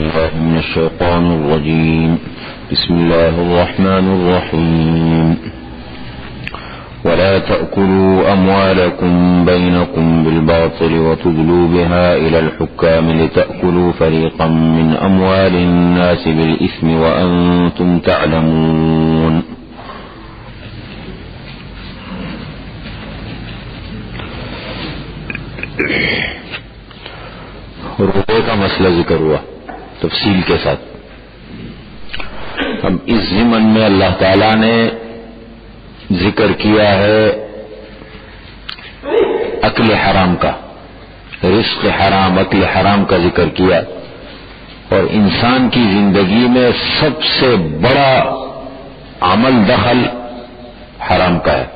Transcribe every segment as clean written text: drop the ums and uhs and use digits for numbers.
بالله من الشيطان الرجيم. بسم الله الرحمن الرحيم. ولا تأكلوا أموالكم بينكم بالباطل وتدلوا بها إلى الحكام لتأكلوا فريقا من أموال الناس بالإثم وأنتم تعلمون. روزے کا مسئلہ ذکر ہوا تفصیل کے ساتھ. اب اس ضمن میں اللہ تعالی نے ذکر کیا ہے اکل حرام کا، رزق حرام، اکل حرام کا ذکر کیا، اور انسان کی زندگی میں سب سے بڑا عمل دخل حرام کا ہے.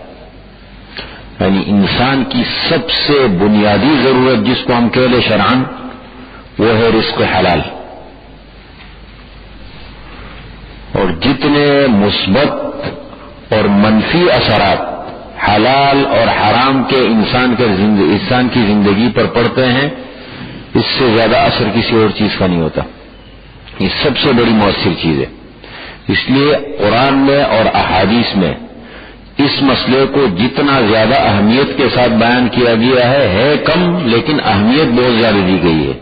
یعنی انسان کی سب سے بنیادی ضرورت جس کو ہم کہہ لیں شرعاً وہ ہے رزق حلال. اور جتنے مثبت اور منفی اثرات حلال اور حرام کے انسان کی زندگی پر پڑتے ہیں، اس سے زیادہ اثر کسی اور چیز کا نہیں ہوتا. یہ سب سے بڑی مؤثر چیز ہے. اس لیے قرآن میں اور احادیث میں اس مسئلے کو جتنا زیادہ اہمیت کے ساتھ بیان کیا گیا ہے کم، لیکن اہمیت بہت زیادہ دی گئی ہے.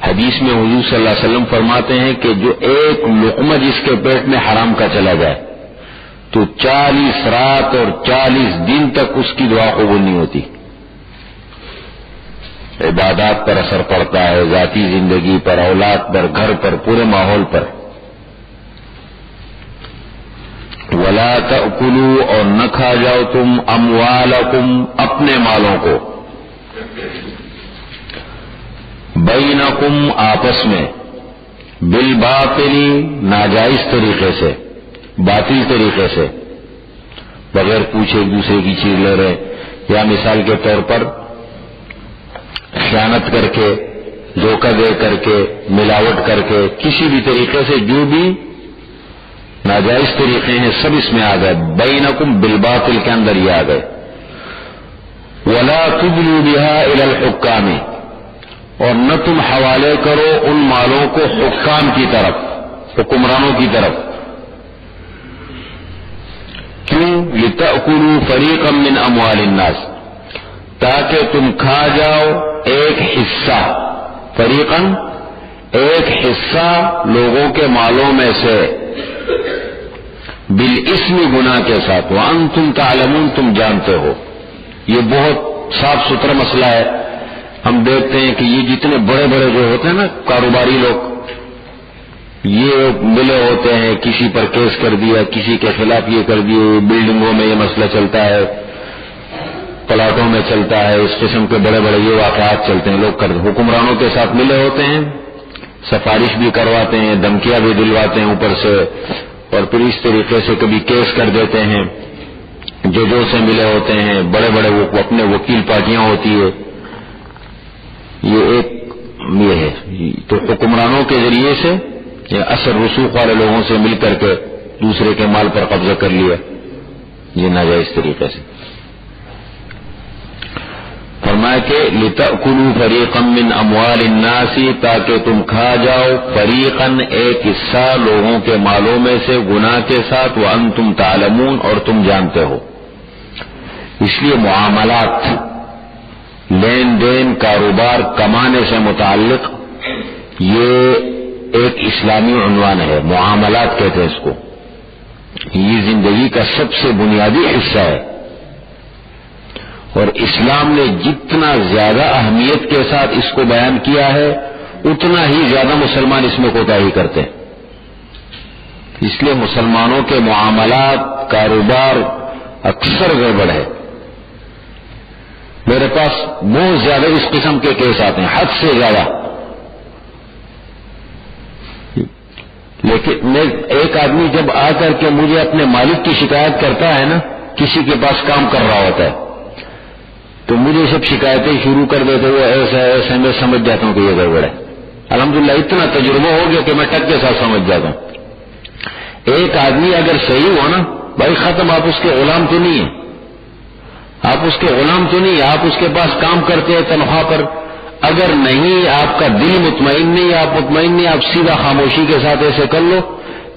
حدیث میں حضور صلی اللہ علیہ وسلم فرماتے ہیں کہ جو ایک لقمہ جس کے پیٹ میں حرام کا چلا جائے تو 40 رات اور 40 دن تک اس کی دعا قبول نہیں ہوتی. عبادات پر اثر پڑتا ہے، ذاتی زندگی پر، اولاد پر، گھر پر، پورے ماحول پر. ولا تأکلوا، اور نہ کھا جاؤ تم اموالکم، اپنے مالوں کو، بینکم، آپس میں، بالباطل، ناجائز طریقے سے، باطل طریقے سے، بغیر پوچھے ایک دوسرے کی چیز لے رہے، یا مثال کے طور پر خیانت کر کے، دھوکہ دے کر کے، ملاوٹ کر کے، کسی بھی طریقے سے جو بھی ناجائز طریقے ہیں سب اس میں آ گئے. بینکم بالباطل کے اندر یہ آ گئے. ولا تدلوا بها الى الحکام، اور نہ تم حوالے کرو ان مالوں کو حکام کی طرف، حکمرانوں کی طرف. کیوں؟ لتأکلوا فریقا من اموال الناس، تاکہ تم کھا جاؤ ایک حصہ، فریقاً ایک حصہ لوگوں کے مالوں میں سے، بالاسم، گناہ کے ساتھ، وانتم تعلمون، تم جانتے ہو. یہ بہت صاف ستھرا مسئلہ ہے. ہم دیکھتے ہیں کہ یہ جتنے بڑے بڑے جو ہوتے ہیں نا کاروباری لوگ، یہ ملے ہوتے ہیں، کسی پر کیس کر دیا، کسی کے خلاف یہ کر دیے، بلڈنگوں میں یہ مسئلہ چلتا ہے، پلاٹوں میں چلتا ہے، اس قسم کے بڑے بڑے یہ واقعات چلتے ہیں. لوگ حکمرانوں کے ساتھ ملے ہوتے ہیں، سفارش بھی کرواتے ہیں، دھمکیاں بھی دلواتے ہیں اوپر سے، اور پھر اس طریقے سے کبھی کیس کر دیتے ہیں. ججوں سے ملے ہوتے ہیں، بڑے بڑے اپنے وکیل پارٹیاں ہوتی ہے. یہ ایک یہ ہے. تو حکمرانوں کے ذریعے سے یا اثر رسوخ والے لوگوں سے مل کر کے دوسرے کے مال پر قبضہ کر لیا، یہ ناجائز طریقے سے. فرمایا کہ لتأکلوا فریقا من اموال الناس، تاکہ تم کھا جاؤ فریقاً ایک حصہ لوگوں کے مالوں میں سے گناہ کے ساتھ، وانتم تعلمون، اور تم جانتے ہو. اس لیے معاملات، لین دین، کاروبار، کمانے سے متعلق یہ ایک اسلامی عنوان ہے. معاملات کہتے ہیں اس کو. یہ زندگی کا سب سے بنیادی حصہ ہے، اور اسلام نے جتنا زیادہ اہمیت کے ساتھ اس کو بیان کیا ہے اتنا ہی زیادہ مسلمان اس میں کوتاہی کرتے ہیں. اس لیے مسلمانوں کے معاملات، کاروبار اکثر گڑبڑ ہے. میرے پاس بہت زیادہ اس قسم کے کیس آتے ہیں، حد سے زیادہ. لیکن ایک آدمی جب آ کر کے مجھے اپنے مالک کی شکایت کرتا ہے نا، کسی کے پاس کام کر رہا ہوتا ہے، تو مجھے سب شکایتیں شروع کر دیتے وہ ایسا ایسا، میں سمجھ جاتا ہوں کہ یہ گڑبڑ ہے. الحمدللہ اتنا تجربہ ہو گیا کہ میں ٹک کے ساتھ سمجھ جاتا ہوں. ایک آدمی اگر صحیح ہو نا بھائی ختم، آپ اس کے غلام تو نہیں ہیں، آپ اس کے غلام تو نہیں، آپ اس کے پاس کام کرتے ہیں تنخواہ پر. اگر نہیں آپ کا دل مطمئن نہیں، آپ مطمئن نہیں، آپ سیدھا خاموشی کے ساتھ ایسے کر لو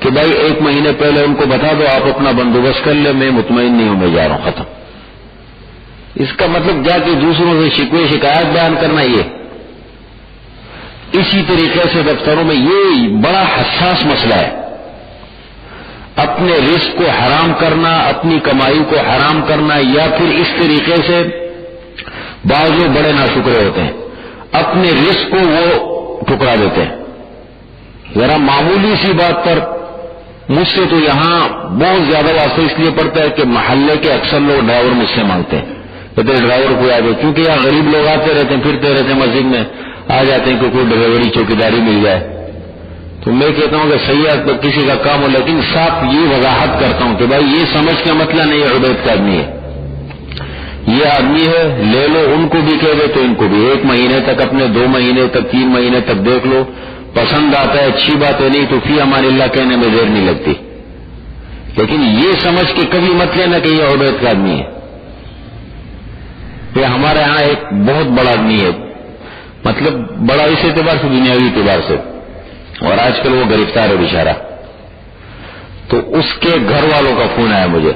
کہ بھائی 1 مہینے پہلے ان کو بتا دو، آپ اپنا بندوبست کر لیں، میں مطمئن نہیں ہوں، میں جا رہا ہوں، ختم۔ اس کا مطلب کیا کہ دوسروں سے شکوے شکایت بیان کرنا یہ۔ اسی طریقے سے دفتروں میں یہ بڑا حساس مسئلہ ہے، اپنے رزق کو حرام کرنا، اپنی کمائی کو حرام کرنا، یا پھر اس طریقے سے بعض لوگ بڑے ناشکرے ہوتے ہیں، اپنے رزق کو وہ ٹکرا دیتے ہیں۔ ذرا معمولی سی بات پر مجھ سے تو یہاں بہت زیادہ واسطہ اس لیے پڑتا ہے کہ محلے کے اکثر لوگ ڈرائیور مجھ سے مانگتے ہیں، کہتے ہیں ڈرائیور کو آ جائے، کیونکہ یہاں غریب لوگ آتے رہتے ہیں، پھرتے رہتے ہیں مسجد میں، آ جاتے ہیں کہ کوئی ڈرائیوری چوکیداری مل جائے۔ تو میں کہتا ہوں کہ سیاح کسی کا کام ہو، لیکن صاف یہ وضاحت کرتا ہوں کہ بھائی یہ سمجھ کا مسئلہ نہیں ہے، عبید کا آدمی ہے، یہ آدمی ہے، لے لو، ان کو بھی کہہ دے تو ان کو بھی 1 مہینے تک، اپنے 2 مہینے تک، 3 مہینے تک دیکھ لو، پسند آتا ہے اچھی بات ہے، نہیں تو فی امان اللہ کہنے میں دیر نہیں لگتی، لیکن یہ سمجھ کے کبھی مت لینا کہ یہ عبید کا آدمی ہے۔ یہ ہمارے ہاں ایک بہت بڑا آدمی ہے، مطلب بڑا اس اعتبار سے، دنیاوی اعتبار سے، اور آج کل وہ گرفتار ہے بیچارہ۔ تو اس کے گھر والوں کا فون آیا مجھے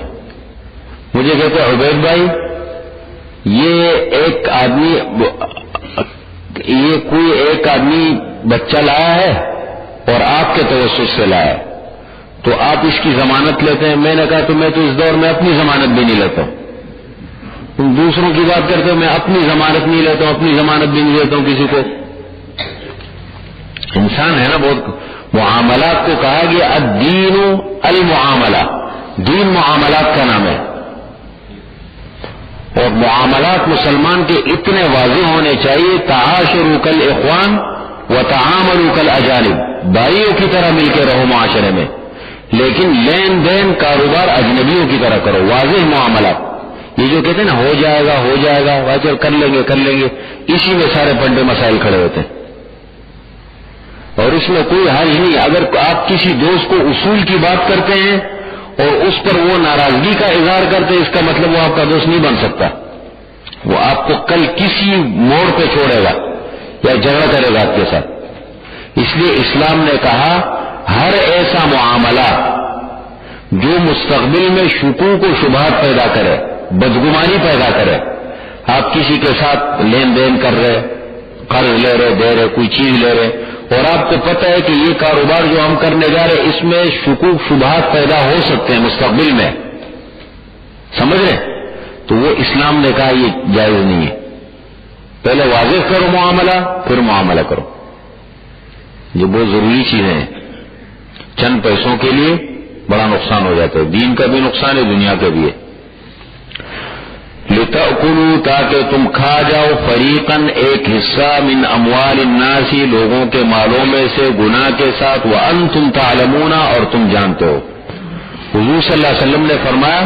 کہتے ہیں عبید بھائی یہ کوئی ایک آدمی بچہ لایا ہے اور آپ کے توسط سے لایا ہے، تو آپ اس کی ضمانت لیتے ہیں؟ میں نے کہا تو میں تو اس دور میں اپنی ضمانت بھی نہیں لیتا ہوں، تم دوسروں کی بات کرتے ہو، میں اپنی ضمانت نہیں لیتا ہوں، اپنی ضمانت بھی نہیں لیتا ہوں کسی کو۔ انسان ہے نا بہت، معاملات کو کہا گیا الدین المعاملہ، دین معاملات کا نام ہے، اور معاملات مسلمان کے اتنے واضح ہونے چاہیے، تعاشروا کالاخوان وتعاملوا کالاجانب، بھائیوں کی طرح مل کے رہو معاشرے میں، لیکن لین دین کاروبار اجنبیوں کی طرح کرو، واضح معاملات۔ یہ جو کہتے ہیں نا ہو جائے گا چل کر لیں گے، اسی میں سارے بڑے مسائل کھڑے ہوتے ہیں، اور اس میں کوئی حل نہیں۔ اگر آپ کسی دوست کو اصول کی بات کرتے ہیں اور اس پر وہ ناراضگی کا اظہار کرتے ہیں، اس کا مطلب وہ آپ کا دوست نہیں بن سکتا، وہ آپ کو کل کسی موڑ پہ چھوڑے گا یا جھگڑا کرے گا آپ کے ساتھ۔ اس لیے اسلام نے کہا ہر ایسا معاملہ جو مستقبل میں شکوک و شبہات پیدا کرے، بدگمانی پیدا کرے، آپ کسی کے ساتھ لین دین کر رہے، قرض لے رہے، دے رہے، کوئی چیز لے رہے، اور آپ کو پتہ ہے کہ یہ کاروبار جو ہم کرنے جا رہے اس میں شکوک شبہات پیدا ہو سکتے ہیں مستقبل میں، سمجھ رہے؟ تو وہ اسلام نے کہا یہ جائز نہیں ہے، پہلے واضح کرو معاملہ پھر معاملہ کرو۔ یہ بہت ضروری چیزیں ہیں، چند پیسوں کے لیے بڑا نقصان ہو جاتا ہے، دین کا بھی نقصان ہے، دنیا کا بھی ہے۔ لِتَأْكُلُوا تاکہ تم کھا جاؤ، فریقاً ایک حصہ، من اموال الناس لوگوں کے مالوں میں سے، گناہ کے ساتھ، وَأَنْتُمْ تَعْلَمُونَ اور تم جانتے ہو۔ حضور صلی اللہ علیہ وسلم نے فرمایا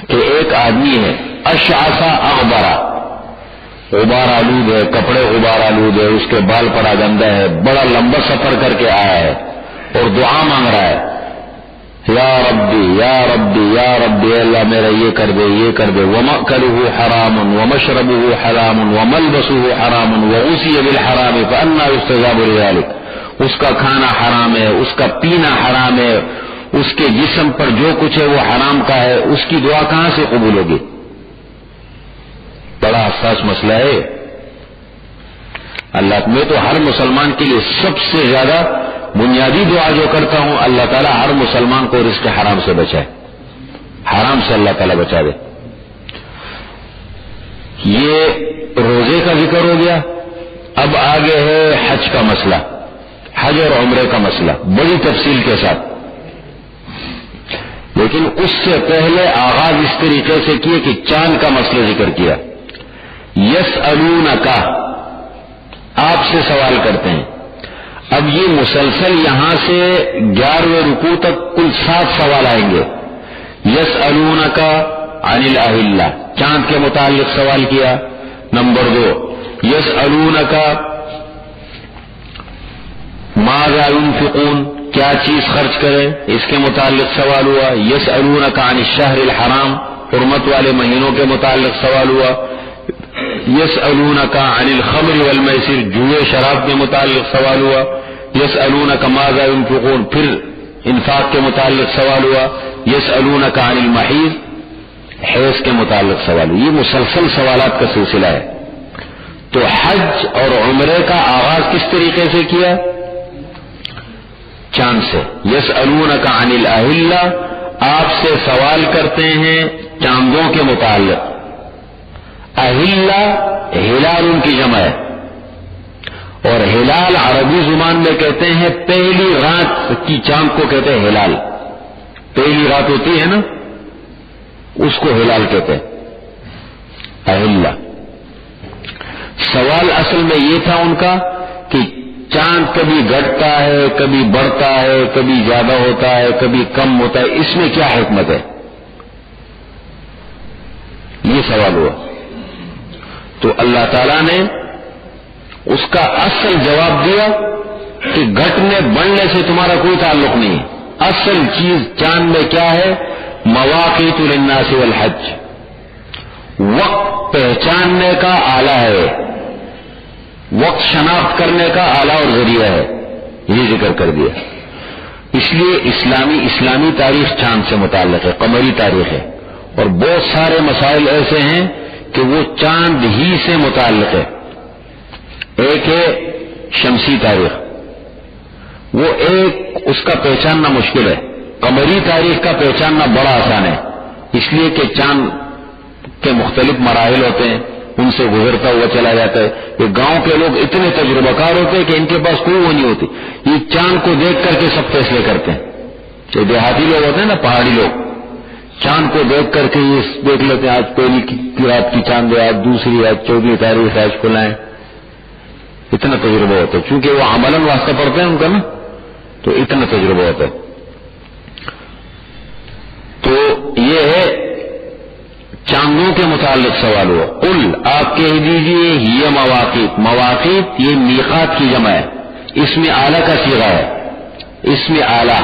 کہ ایک آدمی ہے اشعث اغبر، غبار آلود ہے، کپڑے غبار آلود ہے، اس کے بال پڑا گندا ہے، بڑا لمبا سفر کر کے آیا ہے اور دعا مانگ رہا ہے، یا ربی یا ربی یا ربی، اللہ میرا یہ کر دے یہ کر دے، وَمَأْكَلُهُ حَرَامٌ وَمَشْرَبُهُ حَرَامٌ وَمَلْبَسُهُ حَرَامٌ وَأُوصِيَ بِالْحَرَامِ فَأَنَّىٰ يُسْتَجَابُ لِذَٰلِكَ، اس کا کھانا حرام ہے، اس کا پینا حرام ہے، اس کے جسم پر جو کچھ ہے وہ حرام کا ہے، اس کی دعا کہاں سے قبول ہوگی؟ بڑا حساس مسئلہ ہے اللہ۔ میں تو ہر مسلمان کے لیے سب سے زیادہ بنیادی دعا جو کرتا ہوں، اللہ تعالیٰ ہر مسلمان کو رزق حرام سے بچائے، حرام سے اللہ تعالیٰ بچا دے۔ یہ روزے کا ذکر ہو گیا، اب آگے ہے حج کا مسئلہ، حج اور عمرے کا مسئلہ بڑی تفصیل کے ساتھ، لیکن اس سے پہلے آغاز اس طریقے سے کیے کہ چاند کا مسئلہ ذکر کیا۔ یسألونک، آپ سے سوال کرتے ہیں۔ اب یہ مسلسل یہاں سے 11ویں رکوع تک کل 7 سوال آئیں گے۔ یسألونک عن الاہلہ، چاند کے متعلق سوال کیا۔ نمبر 2 یسألونک ماذا ينفقون، کیا چیز خرچ کریں، اس کے متعلق سوال ہوا۔ یسألونک عن الشہر الحرام، حرمت والے مہینوں کے متعلق سوال ہوا۔ یسألونک عن الخمر والمیسر، جوئے شراب کے متعلق سوال ہوا. یسألونک ماذا ينفقون، پھر انفاق کے متعلق سوال ہوا. یسألونک عن المحیض، حیض کے متعلق سوال ہوا. یہ مسلسل سوالات کا سلسلہ ہے. تو حج اور عمرے کا آغاز کس طریقے سے کیا؟ چاند سے. یسألونک عن الاہلہ، آپ سے سوال کرتے ہیں چاندوں کے متعلق. اہلہ ہلال ان کی جمع ہے، اور ہلال عربی زبان میں کہتے ہیں پہلی رات کی چاند کو کہتے ہیں ہلال. پہلی رات ہوتی ہے نا، اس کو ہلال کہتے ہیں، اہلہ. سوال اصل میں یہ تھا ان کا کہ چاند کبھی گھٹتا ہے، کبھی بڑھتا ہے، کبھی زیادہ ہوتا ہے، کبھی کم ہوتا ہے، اس میں کیا حکمت ہے؟ یہ سوال ہوا. تو اللہ تعالیٰ نے اس کا اصل جواب دیا کہ گھٹنے بڑھنے سے تمہارا کوئی تعلق نہیں. اصل چیز چاند میں کیا ہے؟ مواقیت للناس والحج، وقت پہچاننے کا آلہ ہے، وقت شناخت کرنے کا آلہ اور ذریعہ ہے. یہ ذکر کر دیا. اس لیے اسلامی تاریخ چاند سے متعلق ہے، قمری تاریخ ہے. اور بہت سارے مسائل ایسے ہیں کہ وہ چاند ہی سے متعلق ہے. ایک ہے شمسی تاریخ، وہ ایک اس کا پہچاننا مشکل ہے. قمری تاریخ کا پہچاننا بڑا آسان ہے، اس لیے کہ چاند کے مختلف مراحل ہوتے ہیں، ان سے گزرتا ہوا چلا جاتا ہے. یہ گاؤں کے لوگ اتنے تجربہ کار ہوتے ہیں کہ ان کے پاس کوئی وہ نہیں ہوتی، یہ چاند کو دیکھ کر کے سب فیصلے کرتے ہیں. جو دیہاتی لوگ ہوتے ہیں نا، پہاڑی لوگ، چاند کو دیکھ کر کے یہ دیکھ لیتے ہیں آج پہلی کی رات کی چاند ہے، آج دوسری، آج 14 تاریخ، آج کھلائیں. اتنا تجربہ ہوتا ہے، چونکہ وہ عملاً واسطہ پڑتے ہیں ان کا نا، تو اتنا تجربہ ہوتا ہے. تو یہ ہے چاندوں کے متعلق سوال ہوا. قل، آپ کہہ دیجئے، یہ مواقیت یہ میقات کی جمع ہے، اس میں اعلیٰ کا صیغہ ہے. اس میں اعلیٰ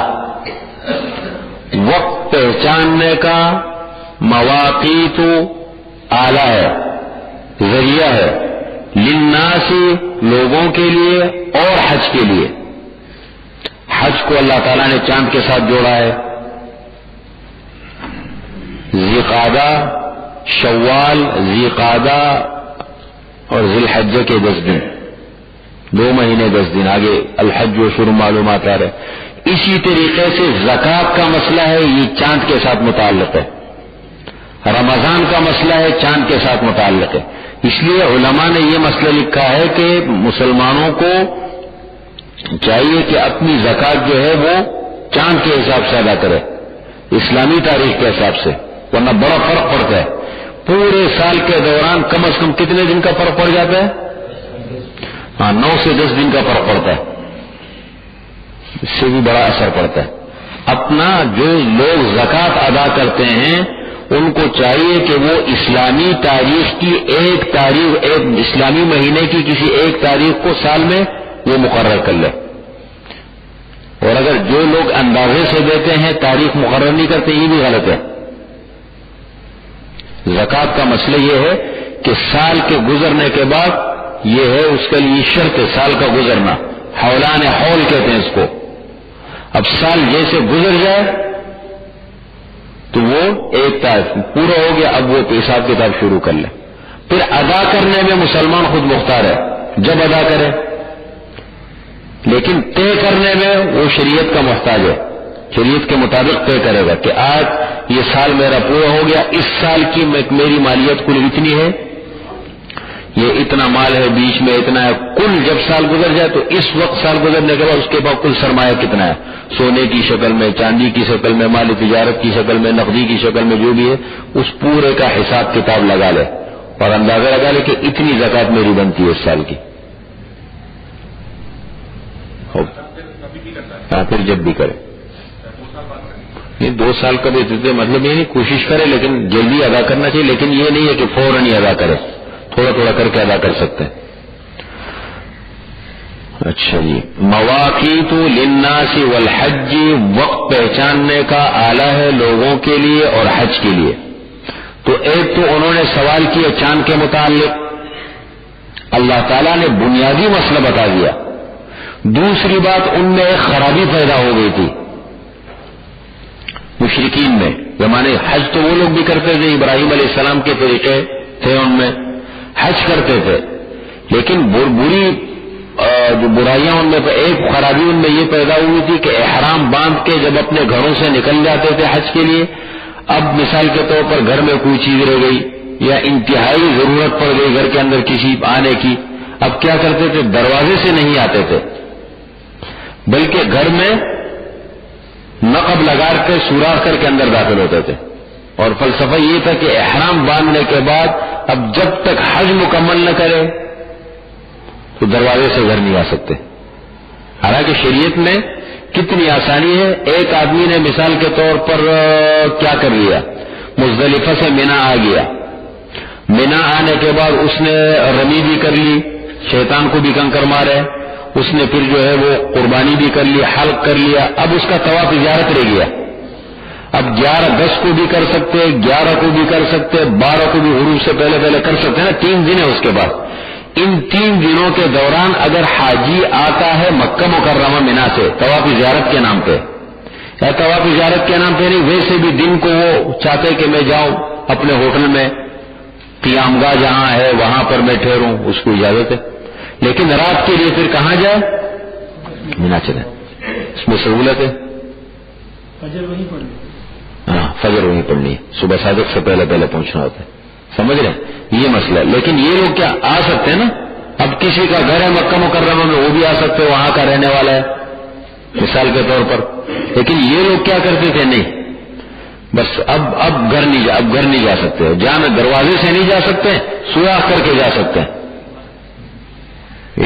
وقت پہچاننے کا، مواقیت اعلیٰ ہے، ذریعہ ہے. للناس لوگوں کے لیے، اور حج کے لیے. حج کو اللہ تعالیٰ نے چاند کے ساتھ جوڑا ہے. ذی-قعدہ، شوال، ذی-قعدہ اور ذی الحجہ کے 10 دن، 2 مہینے 10 دن. آگے الحج و شروع معلومات آ رہے. اسی طریقے سے زکوٰۃ کا مسئلہ ہے، یہ چاند کے ساتھ متعلق ہے. رمضان کا مسئلہ ہے، چاند کے ساتھ متعلق ہے. اس لیے علماء نے یہ مسئلہ لکھا ہے کہ مسلمانوں کو چاہیے کہ اپنی زکوٰۃ جو ہے وہ چاند کے حساب سے ادا کرے، اسلامی تاریخ کے حساب سے، ورنہ بڑا فرق پڑتا ہے. پورے سال کے دوران کم از کم کتنے دن کا فرق پڑ جاتا ہے؟ 9 سے 10 دن کا فرق پڑتا ہے. اس سے بھی بڑا اثر پڑتا ہے. اپنا جو لوگ زکوٰۃ ادا کرتے ہیں ان کو چاہیے کہ وہ اسلامی تاریخ کی ایک اسلامی مہینے کی کسی ایک تاریخ کو سال میں وہ مقرر کر لے. اور اگر جو لوگ اندازے سے دیتے ہیں، تاریخ مقرر نہیں کرتے، یہ بھی غلط ہے. زکوٰۃ کا مسئلہ یہ ہے کہ سال کے گزرنے کے بعد، یہ ہے اس کے لیے شرط ہے سال کا گزرنا، حولان حول کہتے ہیں اس کو. اب سال جیسے گزر جائے تو وہ ایک تاریخ پورا ہو گیا، اب وہ حساب کتاب شروع کر لے. پھر ادا کرنے میں مسلمان خود مختار ہے، جب ادا کرے، لیکن طے کرنے میں وہ شریعت کا محتاج ہے. شریعت کے مطابق طے کرے گا کہ آج یہ سال میرا پورا ہو گیا، اس سال کی میری مالیت کل اتنی ہے، یہ اتنا مال ہے، بیچ میں اتنا ہے. کل جب سال گزر جائے تو اس وقت سال گزرنے کے بعد اس کے بعد کل سرمایہ کتنا ہے، سونے کی شکل میں، چاندی کی شکل میں، مال تجارت کی شکل میں، نقدی کی شکل میں، جو بھی ہے اس پورے کا حساب کتاب لگا لے اور اندازہ لگا لے کہ اتنی زکوٰۃ میری بنتی ہے اس سال کی. پھر جب بھی کرے، یہ 2 سال کا بھی مطلب یہ نہیں، کوشش کرے لیکن جلدی ادا کرنا چاہیے. لیکن یہ نہیں ہے کہ فوراً ہی ادا کرے، تھوڑا تھوڑا کر کے ادا کر سکتے ہیں. اچھا جی، مواقیت للناس والحج، وقت پہچاننے کا آلہ ہے لوگوں کے لیے اور حج کے لیے. تو ایک تو انہوں نے سوال کیا چاند کے متعلق، اللہ تعالیٰ نے بنیادی مسئلہ بتا دیا. دوسری بات، ان میں ایک خرابی پیدا ہو گئی تھی مشرکین میں. زمانے حج تو وہ لوگ بھی کرتے تھے، ابراہیم علیہ السلام کے طریقے تھے، ان میں حج کرتے تھے، لیکن بری جو برائیاں ان میں، ایک خرابی ان میں یہ پیدا ہوئی تھی کہ احرام باندھ کے جب اپنے گھروں سے نکل جاتے تھے حج کے لیے، اب مثال کے طور پر گھر میں کوئی چیز رہ گئی یا انتہائی ضرورت پڑ گئی گھر کے اندر کسی آنے کی، اب کیا کرتے تھے؟ دروازے سے نہیں آتے تھے، بلکہ گھر میں نقب لگا کے سوراخ کر کے اندر داخل ہوتے تھے. اور فلسفہ یہ تھا کہ احرام باندھنے کے بعد اب جب تک حج مکمل نہ کرے تو دروازے سے گھر نہیں آ سکتے. حالانکہ شریعت میں کتنی آسانی ہے. ایک آدمی نے مثال کے طور پر کیا کر لیا، مزدلفہ سے مینا آ گیا، مینا آنے کے بعد اس نے رمی بھی کر لی، شیطان کو بھی کنکر مارے، اس نے پھر جو ہے وہ قربانی بھی کر لی، حلق کر لیا. اب اس کا طواف زیارت رہ گیا. اب 10 کو بھی کر سکتے، 11 کو بھی کر سکتے، 12 کو بھی غروب سے پہلے پہلے کر سکتے ہیں نا. 3 دن ہے اس کے بعد. ان 3 دنوں کے دوران اگر حاجی آتا ہے مکہ مکرمہ مینا سے طواف زیارت کے نام پہ، یا طواف زیارت کے نام پہ نہیں، ویسے بھی دن کو وہ چاہتے کہ میں جاؤں اپنے ہوٹل میں، قیام گاہ جہاں ہے وہاں پر میں ٹھہروں، اس کو اجازت ہے. لیکن رات کے لیے پھر کہاں جائے؟ مینا چلے. اس میں سہولت ہے. ہاں، فجر وہیں پڑھنی ہے، صبح صادق سے پہلے پہلے پہنچنا ہوتا ہے. سمجھ رہے ہیں یہ مسئلہ. لیکن یہ لوگ کیا آ سکتے ہیں نا؟ اب کسی کا گھر ہے مکہ مکرمہ میں، وہ بھی آ سکتے، وہاں کا رہنے والا ہے مثال کے طور پر. لیکن یہ لوگ کیا کرتے تھے؟ نہیں، بس اب گھر نہیں جا سکتے. جہاں دروازے سے نہیں جا سکتے، سوراخ کر کے جا سکتے ہیں.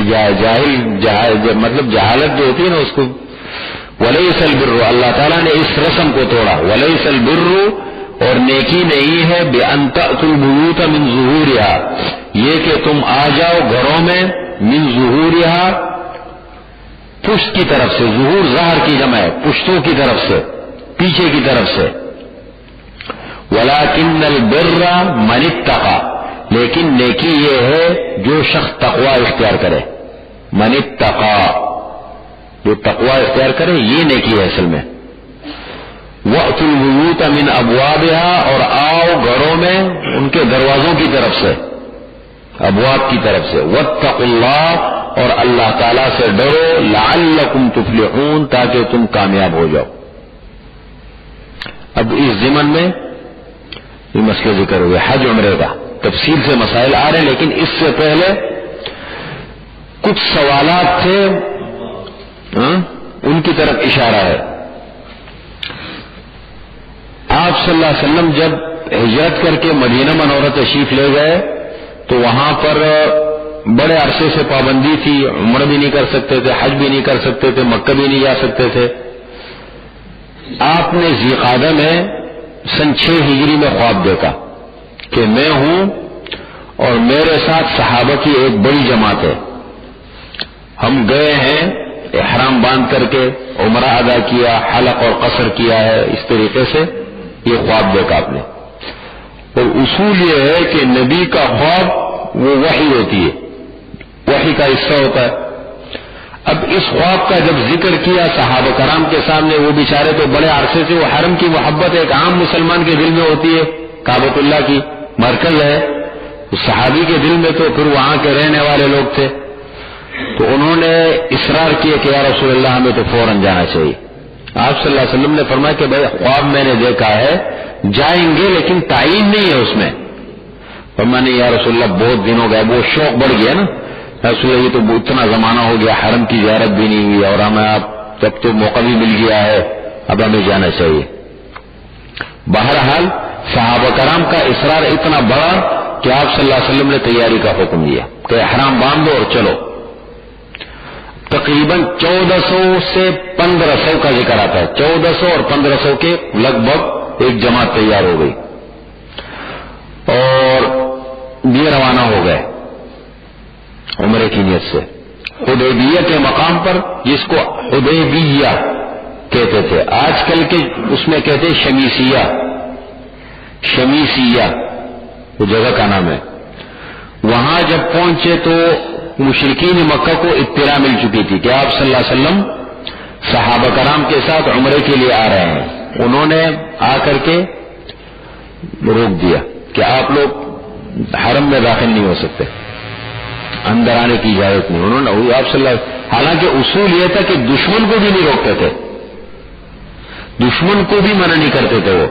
جاہل مطلب جہالت جو ہوتی ہے نا اس کو. ولیس البر، اللہ تعالیٰ نے اس رسم کو توڑا. ولیس البر، اور نیکی نہیں ہے بأن تأتوا البیوت من ظہورها، یہ کہ تم آ جاؤ گھروں میں من ظہورها پشت کی طرف سے. ظہور ظہر کی جمع ہے، پشتوں کی طرف سے، پیچھے کی طرف سے. ولکن البر من اتقى، لیکن نیکی یہ ہے جو شخص تقوی اختیار کرے. من اتقى، جو تقوی اختیار کرے، یہ نیکی ہے اصل میں. وَأْتُوا الْبُيُوتَ مِنْ أَبْوَابِهَا، اور آؤ گھروں میں ان کے دروازوں کی طرف سے، ابواب کی طرف سے. وَاتَّقُوا اللَّهَ، اور اللہ تعالیٰ سے ڈرو. لَعَلَّكُمْ تُفْلِحُونَ، تاکہ تم کامیاب ہو جاؤ. اب اس ضمن میں یہ مسئلہ ذکر ہوئے حج عمرے کا، تفصیل سے مسائل آ رہے ہیں، لیکن اس سے پہلے کچھ سوالات تھے ان کی طرف اشارہ ہے. آپ صلی اللہ علیہ وسلم جب ہجرت کر کے مدینہ منورہ تشریف لے گئے تو وہاں پر بڑے عرصے سے پابندی تھی، عمرہ بھی نہیں کر سکتے تھے، حج بھی نہیں کر سکتے تھے، مکہ بھی نہیں جا سکتے تھے. آپ نے ذی قعدہ میں سن 6 ہجری میں خواب دیکھا کہ میں ہوں اور میرے ساتھ صحابہ کی ایک بڑی جماعت ہے، ہم گئے ہیں احرام باندھ کر کے، عمرہ ادا کیا، حلق اور قصر کیا ہے. اس طریقے سے یہ خواب دیکھا آپ نے. اور اصول یہ ہے کہ نبی کا خواب وہ وحی ہوتی ہے، وحی کا حصہ ہوتا ہے. اب اس خواب کا جب ذکر کیا صحابہ کرام کے سامنے، وہ بیچارے تو بڑے عرصے سے، وہ حرم کی محبت ایک عام مسلمان کے دل میں ہوتی ہے، کعبۃ اللہ کی مرکز ہے، صحابی کے دل میں تو پھر وہاں کے رہنے والے لوگ تھے. تو انہوں نے اصرار کیا کہ یا رسول اللہ ہمیں تو فوراً جانا چاہیے. آپ صلی اللہ علیہ وسلم نے فرمایا کہ بھائی خواب میں نے دیکھا ہے، جائیں گے لیکن تعین نہیں ہے اس میں. فرمایا نہیں یا رسول اللہ بہت دن ہو گئے، وہ شوق بڑھ گیا نا، رسول اللہ یہ تو اتنا زمانہ ہو گیا، حرم کی زیارت بھی نہیں ہوئی اور ہمیں آپ تب تو موقع بھی مل گیا ہے، اب ہمیں جانا چاہیے. بہرحال صحابہ کرام کا اصرار اتنا بڑا کہ آپ صلی اللہ علیہ وسلم نے تیاری کا حکم دیا کہ احرام باندھو اور چلو. تقریباً 1400 سے 1500 کا ذکر آتا ہے، 1400 اور 1500 کے لگ بھگ ایک جماعت تیار ہو گئی اور یہ روانہ ہو گئے عمرے کی نیت سے. حدیبیہ کے مقام پر، جس کو حدیبیہ کہتے تھے، آج کل کے اس میں کہتے شمیسیہ، شمیسیہ وہ جگہ کا نام ہے. وہاں جب پہنچے تو مشرکین مکہ کو اطلاع مل چکی تھی کہ آپ صلی اللہ علیہ وسلم صحابہ کرام کے ساتھ عمرے کے لیے آ رہے ہیں. انہوں نے آ کر کے روک دیا کہ آپ لوگ حرم میں داخل نہیں ہو سکتے، اندر آنے کی اجازت نہیں. انہوں نے آپ صلی اللہ، حالانکہ اصول یہ تھا کہ دشمن کو بھی نہیں روکتے تھے، دشمن کو بھی منع نہیں کرتے تھے وہ.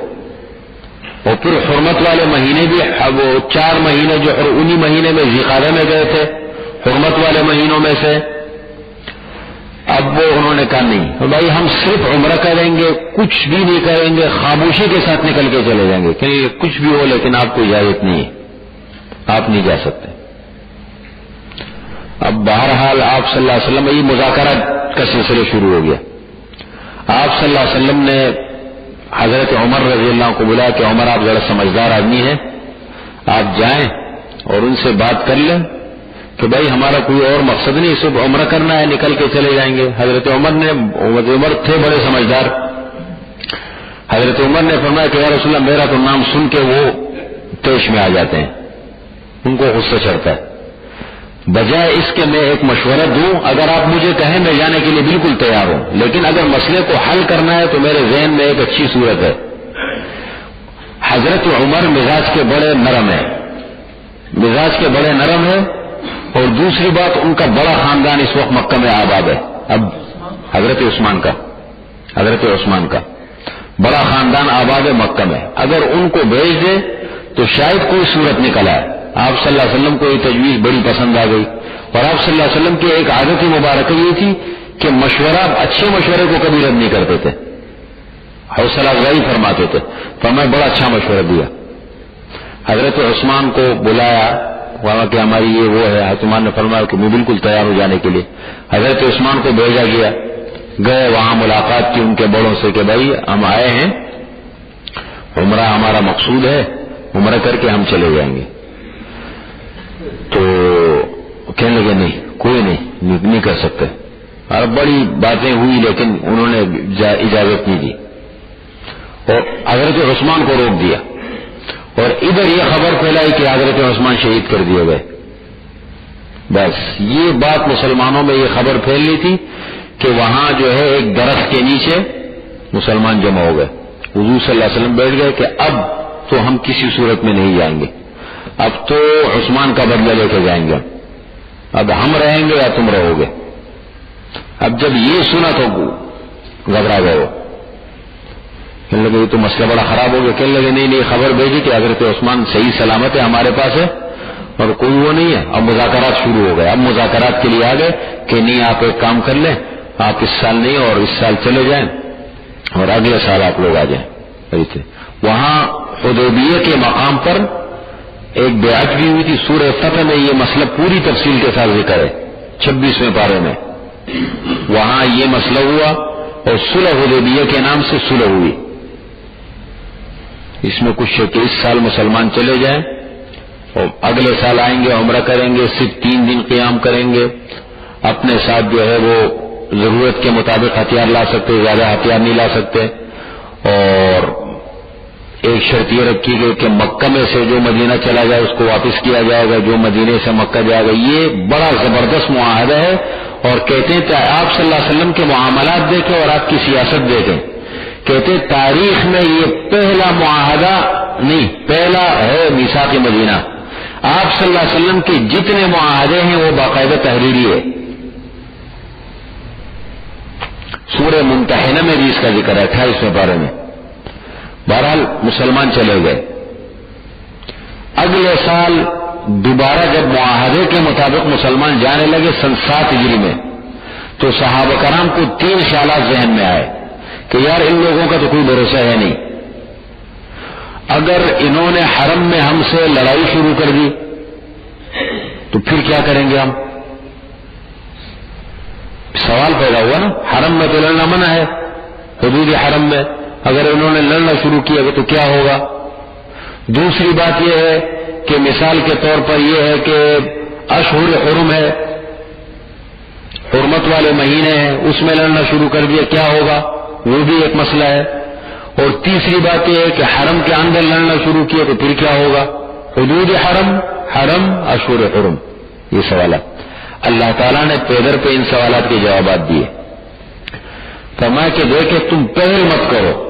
اور پھر حرمت والے مہینے بھی، وہ 4 مہینے جو انہی مہینے میں ذی القعدہ میں گئے تھے حرمت والے مہینوں میں سے. اب وہ انہوں نے کہا نہیں بھائی ہم صرف عمرہ کریں گے، کچھ بھی نہیں کریں گے، خاموشی کے ساتھ نکل کے چلے جائیں گے کہ کچھ بھی ہو لیکن آپ کو اجازت نہیں ہے، آپ نہیں جا سکتے. اب بہرحال آپ صلی اللہ علیہ وسلم، یہ مذاکرات کا سلسلہ شروع ہو گیا. آپ صلی اللہ علیہ وسلم نے حضرت عمر رضی اللہ عنہ کو بلایا کہ عمر آپ ذرا سمجھدار آدمی ہیں، آپ جائیں اور ان سے بات کر لیں کہ بھائی ہمارا کوئی اور مقصد نہیں، صرف عمرہ کرنا ہے، نکل کے چلے جائیں گے. حضرت عمر تھے بڑے سمجھدار. حضرت عمر نے فرمایا کہ یا رسول اللہ میرا تو نام سن کے وہ طیش میں آ جاتے ہیں، ان کو غصہ چڑھتا ہے. بجائے اس کے میں ایک مشورہ دوں، اگر آپ مجھے کہیں میں جانے کے لیے بالکل تیار ہوں، لیکن اگر مسئلے کو حل کرنا ہے تو میرے ذہن میں ایک اچھی صورت ہے. حضرت عمر مزاج کے بڑے نرم ہیں، مزاج کے بڑے نرم ہیں. اور دوسری بات ان کا بڑا خاندان اس وقت مکہ میں آباد ہے. اب حضرت عثمان کا بڑا خاندان آباد ہے مکہ میں. اگر ان کو بھیج دے تو شاید کوئی صورت نکل آئے. آپ صلی اللہ علیہ وسلم کو یہ تجویز بڑی پسند آ گئی. اور آپ صلی اللہ علیہ وسلم کی ایک عادت مبارکہ یہ تھی کہ مشورہ، اچھے مشورے کو کبھی رد نہیں کرتے تھے، حوصلہ افزائی فرماتے تھے. فرمایا بڑا اچھا مشورہ دیا. حضرت عثمان کو بلایا، وہاں کہ ہماری یہ وہ ہے. حضرت عثمان نے فرمایا کہ میں بالکل تیار ہو جانے کے لیے. حضرت عثمان کو بھیجا گیا، گئے وہاں ملاقات کی ان کے بڑوں سے کہ بھائی ہم آئے ہیں، عمرہ ہمارا مقصود ہے، عمرہ کر کے ہم چلے جائیں گے. تو کہنے لگے نہیں کوئی نہیں کر سکتے. اور بڑی باتیں ہوئی لیکن انہوں نے اجازت نہیں دی اور حضرت عثمان کو روک دیا. اور ادھر یہ خبر پھیلائی کہ حضرت عثمان شہید کر دیے گئے. بس یہ بات مسلمانوں میں یہ خبر پھیل رہی تھی کہ وہاں جو ہے ایک درخت کے نیچے مسلمان جمع ہو گئے. حضور صلی اللہ علیہ وسلم بیٹھ گئے کہ اب تو ہم کسی صورت میں نہیں جائیں گے، اب تو عثمان کا بدلہ لے کے جائیں گے، اب ہم رہیں گے یا تم رہو گے. اب جب یہ سنا تو گھبرا گئے. وہ کہنے لگے یہ تو مسئلہ بڑا خراب ہو گیا. کہنے لگے نہیں خبر بھیجی کہ حضرت عثمان صحیح سلامت ہے، ہمارے پاس ہے اور کوئی وہ نہیں ہے. اب مذاکرات شروع ہو گئے. اب مذاکرات کے لیے آ گئے کہ نہیں آپ ایک کام کر لیں، آپ اس سال نہیں اور اس سال چلے جائیں اور اگلے سال آپ لوگ آ جائیں. وہاں حدیبیہ کے مقام پر ایک بیعت بھی ہوئی تھی. سورہ فتح میں یہ مسئلہ پوری تفصیل کے ساتھ ذکر ہے، 26ویں پارے میں. وہاں یہ مسئلہ ہوا اور صلح حدیبیہ کے نام سے صلح ہوئی. اس میں کچھ ہے کہ اس سال مسلمان چلے جائیں اور اگلے سال آئیں گے، عمرہ کریں گے، صرف 3 دن قیام کریں گے، اپنے ساتھ جو ہے وہ ضرورت کے مطابق ہتھیار لا سکتے، زیادہ ہتھیار نہیں لا سکتے. اور ایک شرط یہ رکھی گئی کہ مکہ میں سے جو مدینہ چلا جائے اس کو واپس کیا جائے گا، جو مدینے سے مکہ جائے گا. یہ بڑا زبردست معاہدہ ہے. اور کہتے ہیں کہ آپ صلی اللہ علیہ وسلم کے معاملات دیکھیں اور آپ کی سیاست دیکھیں، کہتے ہیں تاریخ میں یہ پہلا معاہدہ نہیں، پہلا ہے میثاق مدینہ. آپ صلی اللہ علیہ وسلم کے جتنے معاہدے ہیں وہ باقاعدہ تحریری ہے. سورہ ممتحنہ میں بھی اس کا ذکر ہے 28ویں پارے میں. بہرحال مسلمان چلے گئے. اگلے سال دوبارہ جب معاہدے کے مطابق مسلمان جانے لگے سن 7 ہجری میں، تو صحابہ کرام کو 3 خیالات ذہن میں آئے کہ یار ان لوگوں کا تو کوئی بھروسہ ہے نہیں. اگر انہوں نے حرم میں ہم سے لڑائی شروع کر دی تو پھر کیا کریں گے ہم؟ سوال پیدا ہوا نا. حرم میں تو لڑنا منع ہے، حدود حرم میں اگر انہوں نے لڑنا شروع کیا تو کیا ہوگا؟ دوسری بات یہ ہے کہ مثال کے طور پر یہ ہے کہ اشہر حرم ہے، حرمت والے مہینے ہیں، اس میں لڑنا شروع کر دیا، کیا ہوگا؟ وہ بھی ایک مسئلہ ہے. اور تیسری بات یہ ہے کہ حرم کے اندر لڑنا شروع کیا تو پھر کیا ہوگا؟ حدود حرم، حرم اشہر حرم؟ یہ سوالات اللہ تعالیٰ نے پیدر پہ ان سوالات کے جوابات دیے. فرمایا کہ دیکھے تم پہل مت کرو.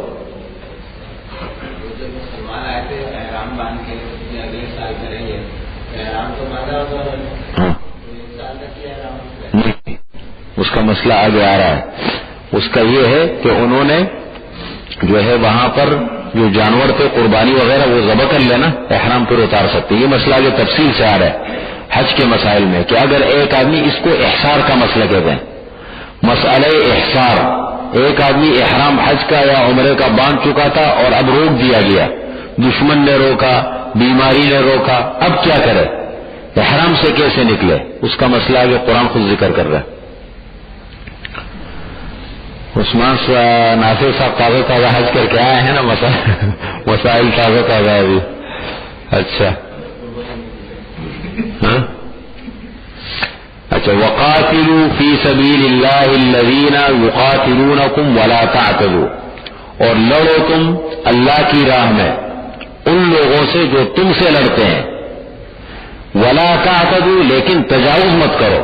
اس کا مسئلہ آگے آ رہا ہے. اس کا یہ ہے کہ انہوں نے جو ہے وہاں پر جو جانور تھے قربانی وغیرہ وہ ذبح کر لینا، احرام پھر اتار سکتے. یہ مسئلہ آگے تفصیل سے آ رہا ہے حج کے مسائل میں کہ اگر ایک آدمی، اس کو احصار کا مسئلہ کہتے ہیں، مسئلہ احصار، ایک آدمی احرام حج کا یا عمرے کا باندھ چکا تھا اور اب روک دیا گیا، دشمن نے روکا، بیماری نے روکا، اب کیا کرے، احرام سے کیسے نکلے؟ اس کا مسئلہ آگے قرآن خود ذکر کر رہا ہے. عثمان ناصر صاحب تازہ تازہ حج کر کے آئے ہیں نا، مسائل تازہ تازہ ابھی. اچھا اچھا. وقاتلوا فی سبیل اللہ الذین یقاتلونکم ولا تعتدوا، اور لڑو تم اللہ کی راہ میں ان لوگوں سے جو تم سے لڑتے ہیں. ولا تعتدوا، لیکن تجاوز مت کرو،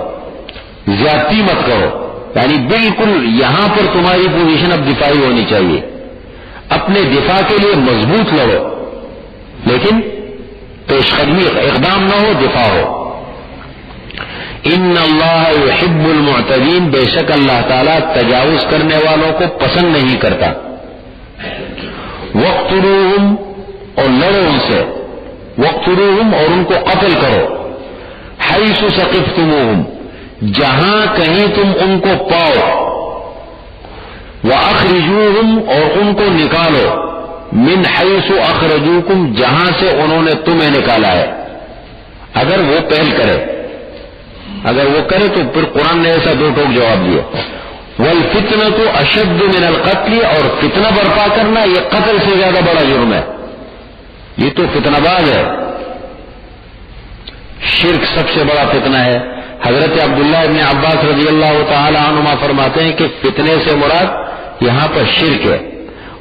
زیادتی مت کرو. یعنی بالکل یہاں پر تمہاری پوزیشن اب دفاعی ہونی چاہیے، اپنے دفاع کے لیے مضبوط لڑو، لیکن پیش قدمی اقدام نہ ہو، دفاع ہو. ان اللہ یحب المعتدین، بے شک اللہ تعالیٰ تجاوز کرنے والوں کو پسند نہیں کرتا. وقتلوہم، اور لڑو ان سے، وقتلوہم، اور ان کو قتل کرو. حیث ثقفتموہم، جہاں کہیں تم ان کو پاؤ. وَأَخْرِجُوهُمْ، اور ان کو نکالو. مِنْ حَيْثُ أَخْرَجُوكُمْ، جہاں سے انہوں نے تمہیں نکالا ہے. اگر وہ پہل کرے، اگر وہ کرے تو پھر قرآن نے ایسا دو ٹوک جواب دیا. وَالْفِتْنَةُ أَشَدُّ مِنَ الْقَتْلِ، اور فتنہ برپا کرنا یہ قتل سے زیادہ بڑا جرم ہے. یہ تو فتنہ باز ہے. شرک سب سے بڑا فتنہ ہے. حضرت عبداللہ ابن عباس رضی اللہ تعالی عنہما فرماتے ہیں کہ فتنے سے مراد یہاں پر شرک ہے،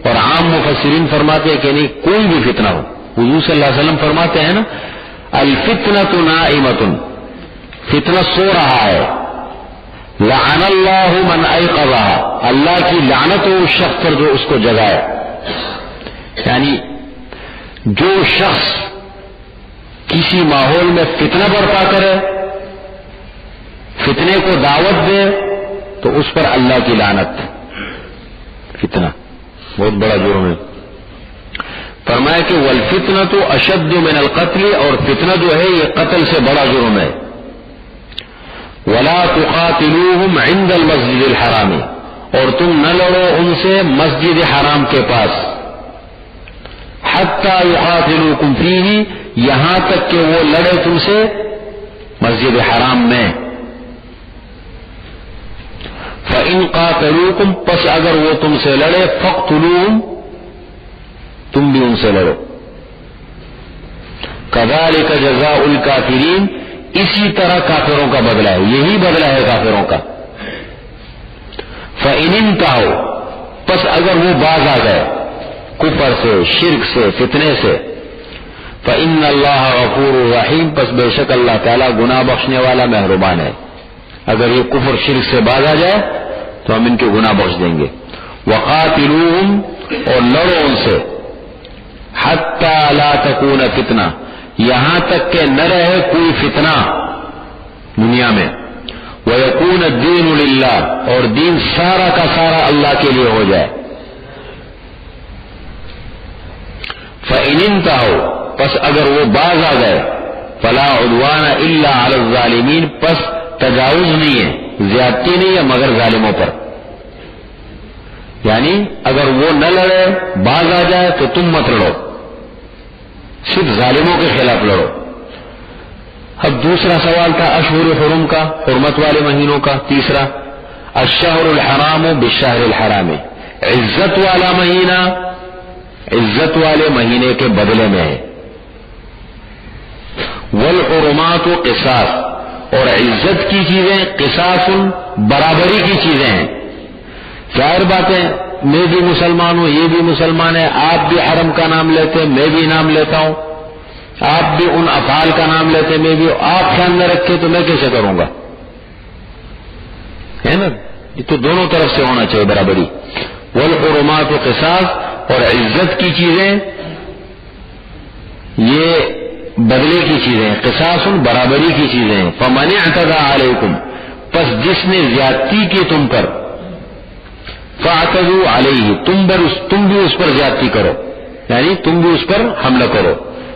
اور عام مفسرین فرماتے ہیں کہ نہیں، کوئی بھی فتنہ ہو. حضور صلی اللہ علیہ وسلم فرماتے ہیں نا، الفتنۃ نائمۃ، فتنہ سو رہا ہے. لعن اللہ من ایقظها، اللہ کی لعنت ہو اس شخص پر جو اس کو جگائے. یعنی جو شخص کسی ماحول میں فتنہ برپا کرے، فتنے کو دعوت دے، تو اس پر اللہ کی لعنت. فتنہ بہت بڑا جرم ہے. فرمایا کہ والفتنۃ اشد من القتل، اور فتنہ جو ہے یہ قتل سے بڑا جرم ہے. ولا تقاتلوہم عند المسجد الحرام، اور تم نہ لڑو ان سے مسجد حرام کے پاس. حتی یقاتلوکم فیہ، یہاں تک کہ وہ لڑے تم سے مسجد حرام میں. فَإِن قَاتَلُوكُمْ، پس اگر وہ تم سے لڑے، فَاقْتُلُوهُمْ، تم بھی ان سے لڑو. كَذَلِكَ جَزَاءُ الْكَافِرِينَ، اسی طرح کافروں کا بدلہ ہے، یہی بدلہ ہے کافروں کا. فَإِنِ انْتَهُوا، پس اگر وہ باز آ گئے کفر سے، شرک سے، فتنے سے، فَإِنَّ اللَّهَ غَفُورٌ رَحِيمٌ، پس بے شک اللہ تعالیٰ گناہ بخشنے والا مہربان ہے. اگر یہ کفر شرک سے باز آ جائے تو ہم ان کے گناہ بخش دیں گے. وقاتلوہم، اور لڑو ان سے. حتی لا تکون فتنہ، یہاں تک کہ نہ رہے کوئی فتنہ دنیا میں. ویکون الدین للہ، اور دین سارا کا سارا اللہ کے لیے ہو جائے. فإن انتہوا، پس اگر وہ باز آ گئے، فلا عدوان الا علی الظالمین، پس تجاوز نہیں ہے، زیادتی نہیں ہے مگر ظالموں پر. یعنی اگر وہ نہ لڑے، باز آ جائے تو تم مت لڑو، صرف ظالموں کے خلاف لڑو. اب دوسرا سوال تھا اشہر حرم کا، حرمت والے مہینوں کا. تیسرا الشہر الحرام بالشہر الحرام، عزت والا مہینہ عزت والے مہینے کے بدلے میں ہے. والحرمات قصاص، اور عزت کی چیزیں قصاص برابری کی چیزیں ہیں. ظاہر بات ہے، میں بھی مسلمان ہوں، یہ بھی مسلمان ہے، آپ بھی حرم کا نام لیتے ہیں، میں بھی نام لیتا ہوں، آپ بھی ان افعال کا نام لیتے، میں بھی، آپ خیال نہ رکھے تو میں کیسے کروں گا؟ ہے نا؟ یہ تو دونوں طرف سے ہونا چاہیے برابری. والحرمات قصاص، اور عزت کی چیزیں یہ بدلے کی چیزیں، قصاص برابری کی چیزیں. فمن اعتدى علیکم، پس جس نے زیادتی کی تم پر، فاعتدوا علیہ، تم بھی اس پر زیادتی کرو، یعنی تم بھی اس پر حملہ کرو.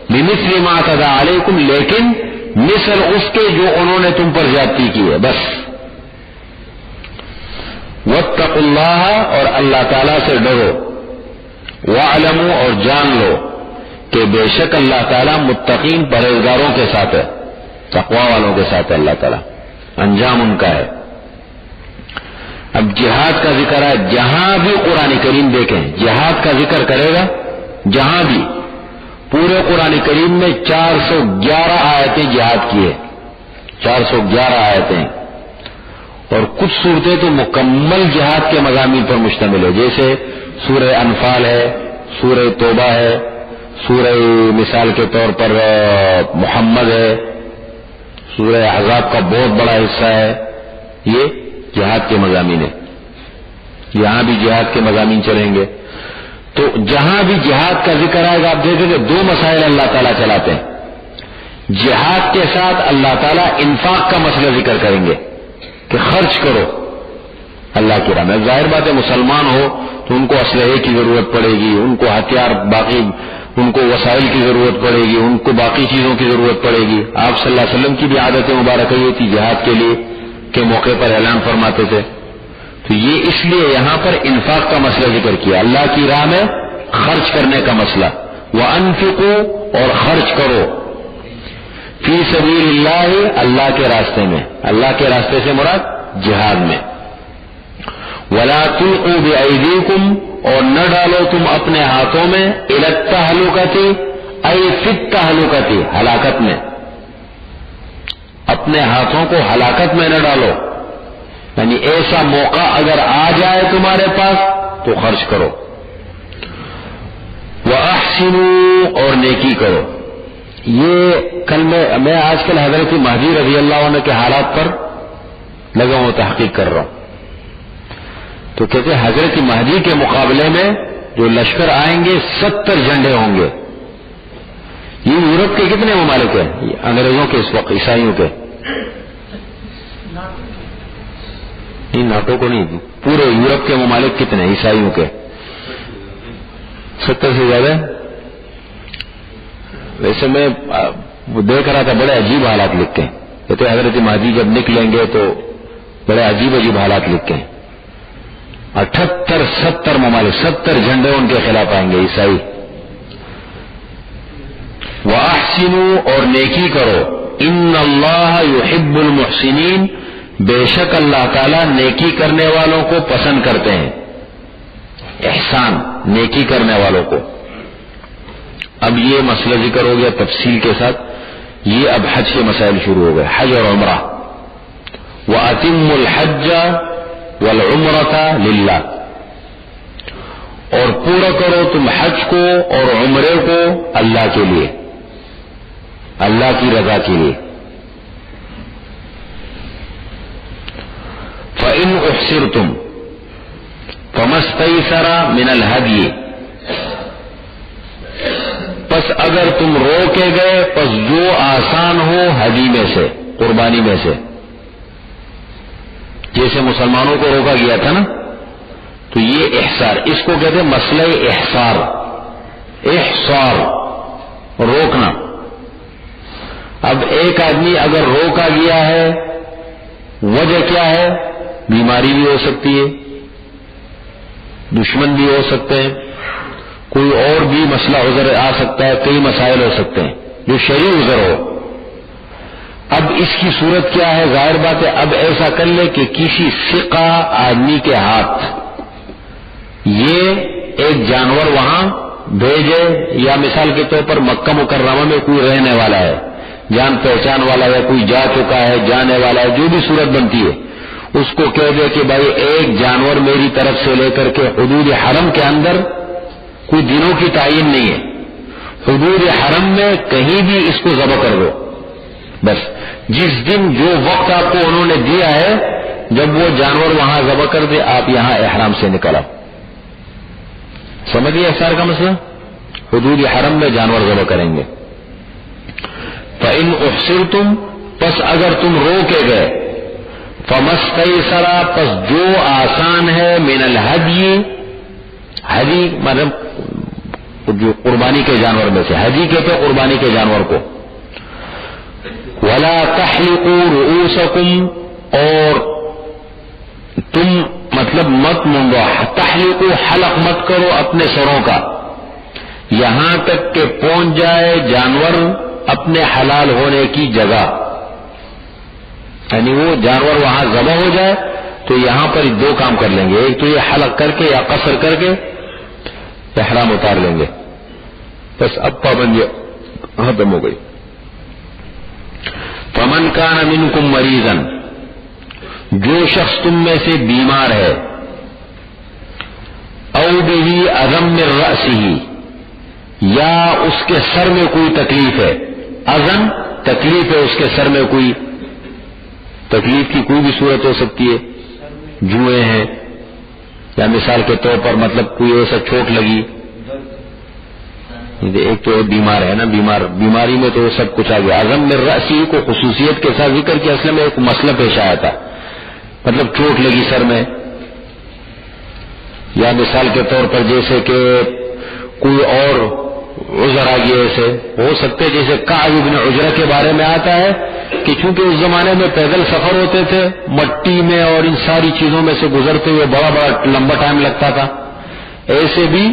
بمثل ما اعتدى علیکم، لیکن مثل اس کے جو انہوں نے تم پر زیادتی کی ہے، بس. واتقوا اللہ، اور اللہ تعالیٰ سے ڈرو. واعلموا، اور جان لو کہ بے شک اللہ تعالیٰ متقین پرہیزگاروں کے ساتھ ہے، تقوی والوں کے ساتھ ہے اللہ تعالیٰ، انجام ان کا ہے. اب جہاد کا ذکر ہے، جہاں بھی قرآن کریم دیکھیں جہاد کا ذکر کرے گا، جہاں بھی پورے قرآن کریم میں 411 آیتیں جہاد کی ہے، 411 آیتیں. اور کچھ صورتیں تو مکمل جہاد کے مضامین پر مشتمل ہے، جیسے سورہ انفال ہے، سورہ توبہ ہے، سورہ مثال کے طور پر محمد ہے، سورہ احزاب کا بہت بڑا حصہ ہے، یہ جہاد کے مضامین ہے. یہاں بھی جہاد کے مضامین چلیں گے. تو جہاں بھی جہاد کا ذکر آئے گا آپ دیکھیں گے دو مسائل اللہ تعالیٰ چلاتے ہیں. جہاد کے ساتھ اللہ تعالیٰ انفاق کا مسئلہ ذکر کریں گے کہ خرچ کرو اللہ کی راہ میں. ظاہر بات ہے مسلمان ہو تو ان کو اسلحے کی ضرورت پڑے گی، ان کو ہتھیار، باقی ان کو وسائل کی ضرورت پڑے گی، ان کو باقی چیزوں کی ضرورت پڑے گی. آپ صلی اللہ علیہ وسلم کی بھی عادت مبارکہ یہ تھی جہاد کے لیے کے موقع پر اعلان فرماتے تھے. تو یہ اس لیے یہاں پر انفاق کا مسئلہ ذکر کیا، اللہ کی راہ میں خرچ کرنے کا مسئلہ. وَأَنفِقُوا، اور خرچ کرو، فی سبیل اللہ، اللہ کے راستے میں، اللہ کے راستے سے مراد جہاد میں. وَلَا تُلْقُوا بِأَيْدِيكُمْ، اور نہ ڈالو تم اپنے ہاتھوں میں، إِلَى التَّهْلُكَةِ أَيْ فِي التَّهْلُكَةِ، ہلاکت میں، اپنے ہاتھوں کو ہلاکت میں نہ ڈالو. یعنی ایسا موقع اگر آ جائے تمہارے پاس تو خرچ کرو. وَأَحْسِنُوا، اور نیکی کرو. یہ کل میں آج کل حضرت مہدی رضی اللہ عنہ کے حالات پر لگا ہوں تحقیق کر رہا ہوں. تو کہتے ہیں حضرت مہدی کے مقابلے میں جو لشکر آئیں گے 70 جھنڈے ہوں گے. یہ یورپ کے کتنے ممالک ہیں؟ انگریزوں کے اس وقت، عیسائیوں کے، نہیں ناٹو کو نہیں، پورے یورپ کے ممالک کتنے عیسائیوں کے؟ 70 سے زیادہ. ویسے میں دیکھ رہا تھا بڑے عجیب حالات لکھے ہیں. کہتے حضرت مہدی جب نکلیں گے تو بڑے عجیب عجیب حالات لکھے ہیں. 78-70 ممالک، 70 جھنڈے ان کے خلاف آئیں گے عیسائی. وَأَحْسِنُوا، اور نیکی کرو. إِنَّ اللَّهَ يُحِبُّ الْمُحْسِنِينَ، بے شک اللہ تعالیٰ نیکی کرنے والوں کو پسند کرتے ہیں. احسان، نیکی کرنے والوں کو. اب یہ مسئلہ ذکر ہو گیا تفصیل کے ساتھ. یہ اب حج کے مسائل شروع ہو گئے، حج اور عمرہ. وَأَتِمُّوا الْحَجَّ وَالْعُمْرَةَ لِلَّهِ، اور پورا کرو تم حج کو اور عمرے کو اللہ کے لیے، اللہ کی رضا کے لیے. فَإِنْ أُحْصِرْتُمْ فَمَا اسْتَيْسَرَ مِنَ الْهَدْيِ، پس اگر تم روکے گئے پس جو آسان ہو ہدی میں سے، قربانی میں سے. جیسے مسلمانوں کو روکا گیا تھا نا، تو یہ احصار، اس کو کہتے ہیں مسئلہ احصار. احصار، روکنا. اب ایک آدمی اگر روکا گیا ہے، وجہ کیا ہے؟ بیماری بھی ہو سکتی ہے، دشمن بھی ہو سکتے ہیں، کوئی اور بھی مسئلہ عذر آ سکتا ہے، کئی مسائل ہو سکتے ہیں جو شرعی عذر ہو. اب اس کی صورت کیا ہے؟ ظاہر بات ہے اب ایسا کر لے کہ کسی ثقہ آدمی کے ہاتھ یہ ایک جانور وہاں بھیجے، یا مثال کے طور پر مکہ مکرمہ میں کوئی رہنے والا ہے، جان پہچان والا ہے، کوئی جا چکا ہے، جانے والا ہے، جو بھی صورت بنتی ہے، اس کو کہہ دے کہ بھائی ایک جانور میری طرف سے لے کر کے حدود حرم کے اندر، کوئی دنوں کی تعین نہیں ہے، حدود حرم میں کہیں بھی اس کو ذبح کر دو. بس جس دن جو وقت آپ کو انہوں نے دیا ہے جب وہ جانور وہاں ذبح کر دے آپ یہاں احرام سے نکل آؤ. سمجھیے احسار کا مسئلہ. حدود حرم میں جانور ذبح کریں گے. فَإِنْ أُحْصِرْتُمْ پس اگر تم روکے گئے فَمَسْتَيْسَرَ پس جو آسان ہے من الہدی ہدی مطلب جو قربانی کے جانور میں سے ہدی کہتے ہیں قربانی کے جانور کو. وَلَا تَحْلِقُوا رُؤُوسَكُمْ اور تم مطلب مت منڈو تحلقوا حلق مت کرو اپنے سروں کا یہاں تک کہ پہنچ جائے جانور اپنے حلال ہونے کی جگہ. یعنی وہ جانور وہاں ذبح ہو جائے تو یہاں پر دو کام کر لیں گے. ایک تو یہ حلق کر کے یا قصر کر کے احرام اتار لیں گے. بس اب پابندی ختم ہو گئی. فمن کان منکم مریضا جو شخص تم میں سے بیمار ہے او بہ اذى من رأسہ یا اس کے سر میں کوئی تکلیف ہے. اذن تکلیف ہے اس کے سر میں کوئی تکلیف کی کوئی بھی صورت ہو سکتی ہے. جوئیں ہیں یا مثال کے طور پر مطلب کوئی ایسا چوٹ لگی. ایک تو بیمار ہے نا بیماری میں تو سب کچھ آ گیا. اعظم من رأسی کو خصوصیت کے ساتھ ذکر کیا. اصل میں ایک مسئلہ پیش آیا تھا مطلب چوٹ لگی سر میں یا مثال کے طور پر جیسے کہ کوئی اور عذر آ گیا. ایسے ہو سکتے جیسے کعب بن عجرہ کے بارے میں آتا ہے کہ چونکہ اس زمانے میں پیدل سفر ہوتے تھے مٹی میں اور ان ساری چیزوں میں سے گزرتے ہوئے بڑا لمبا ٹائم لگتا تھا. ایسے بھی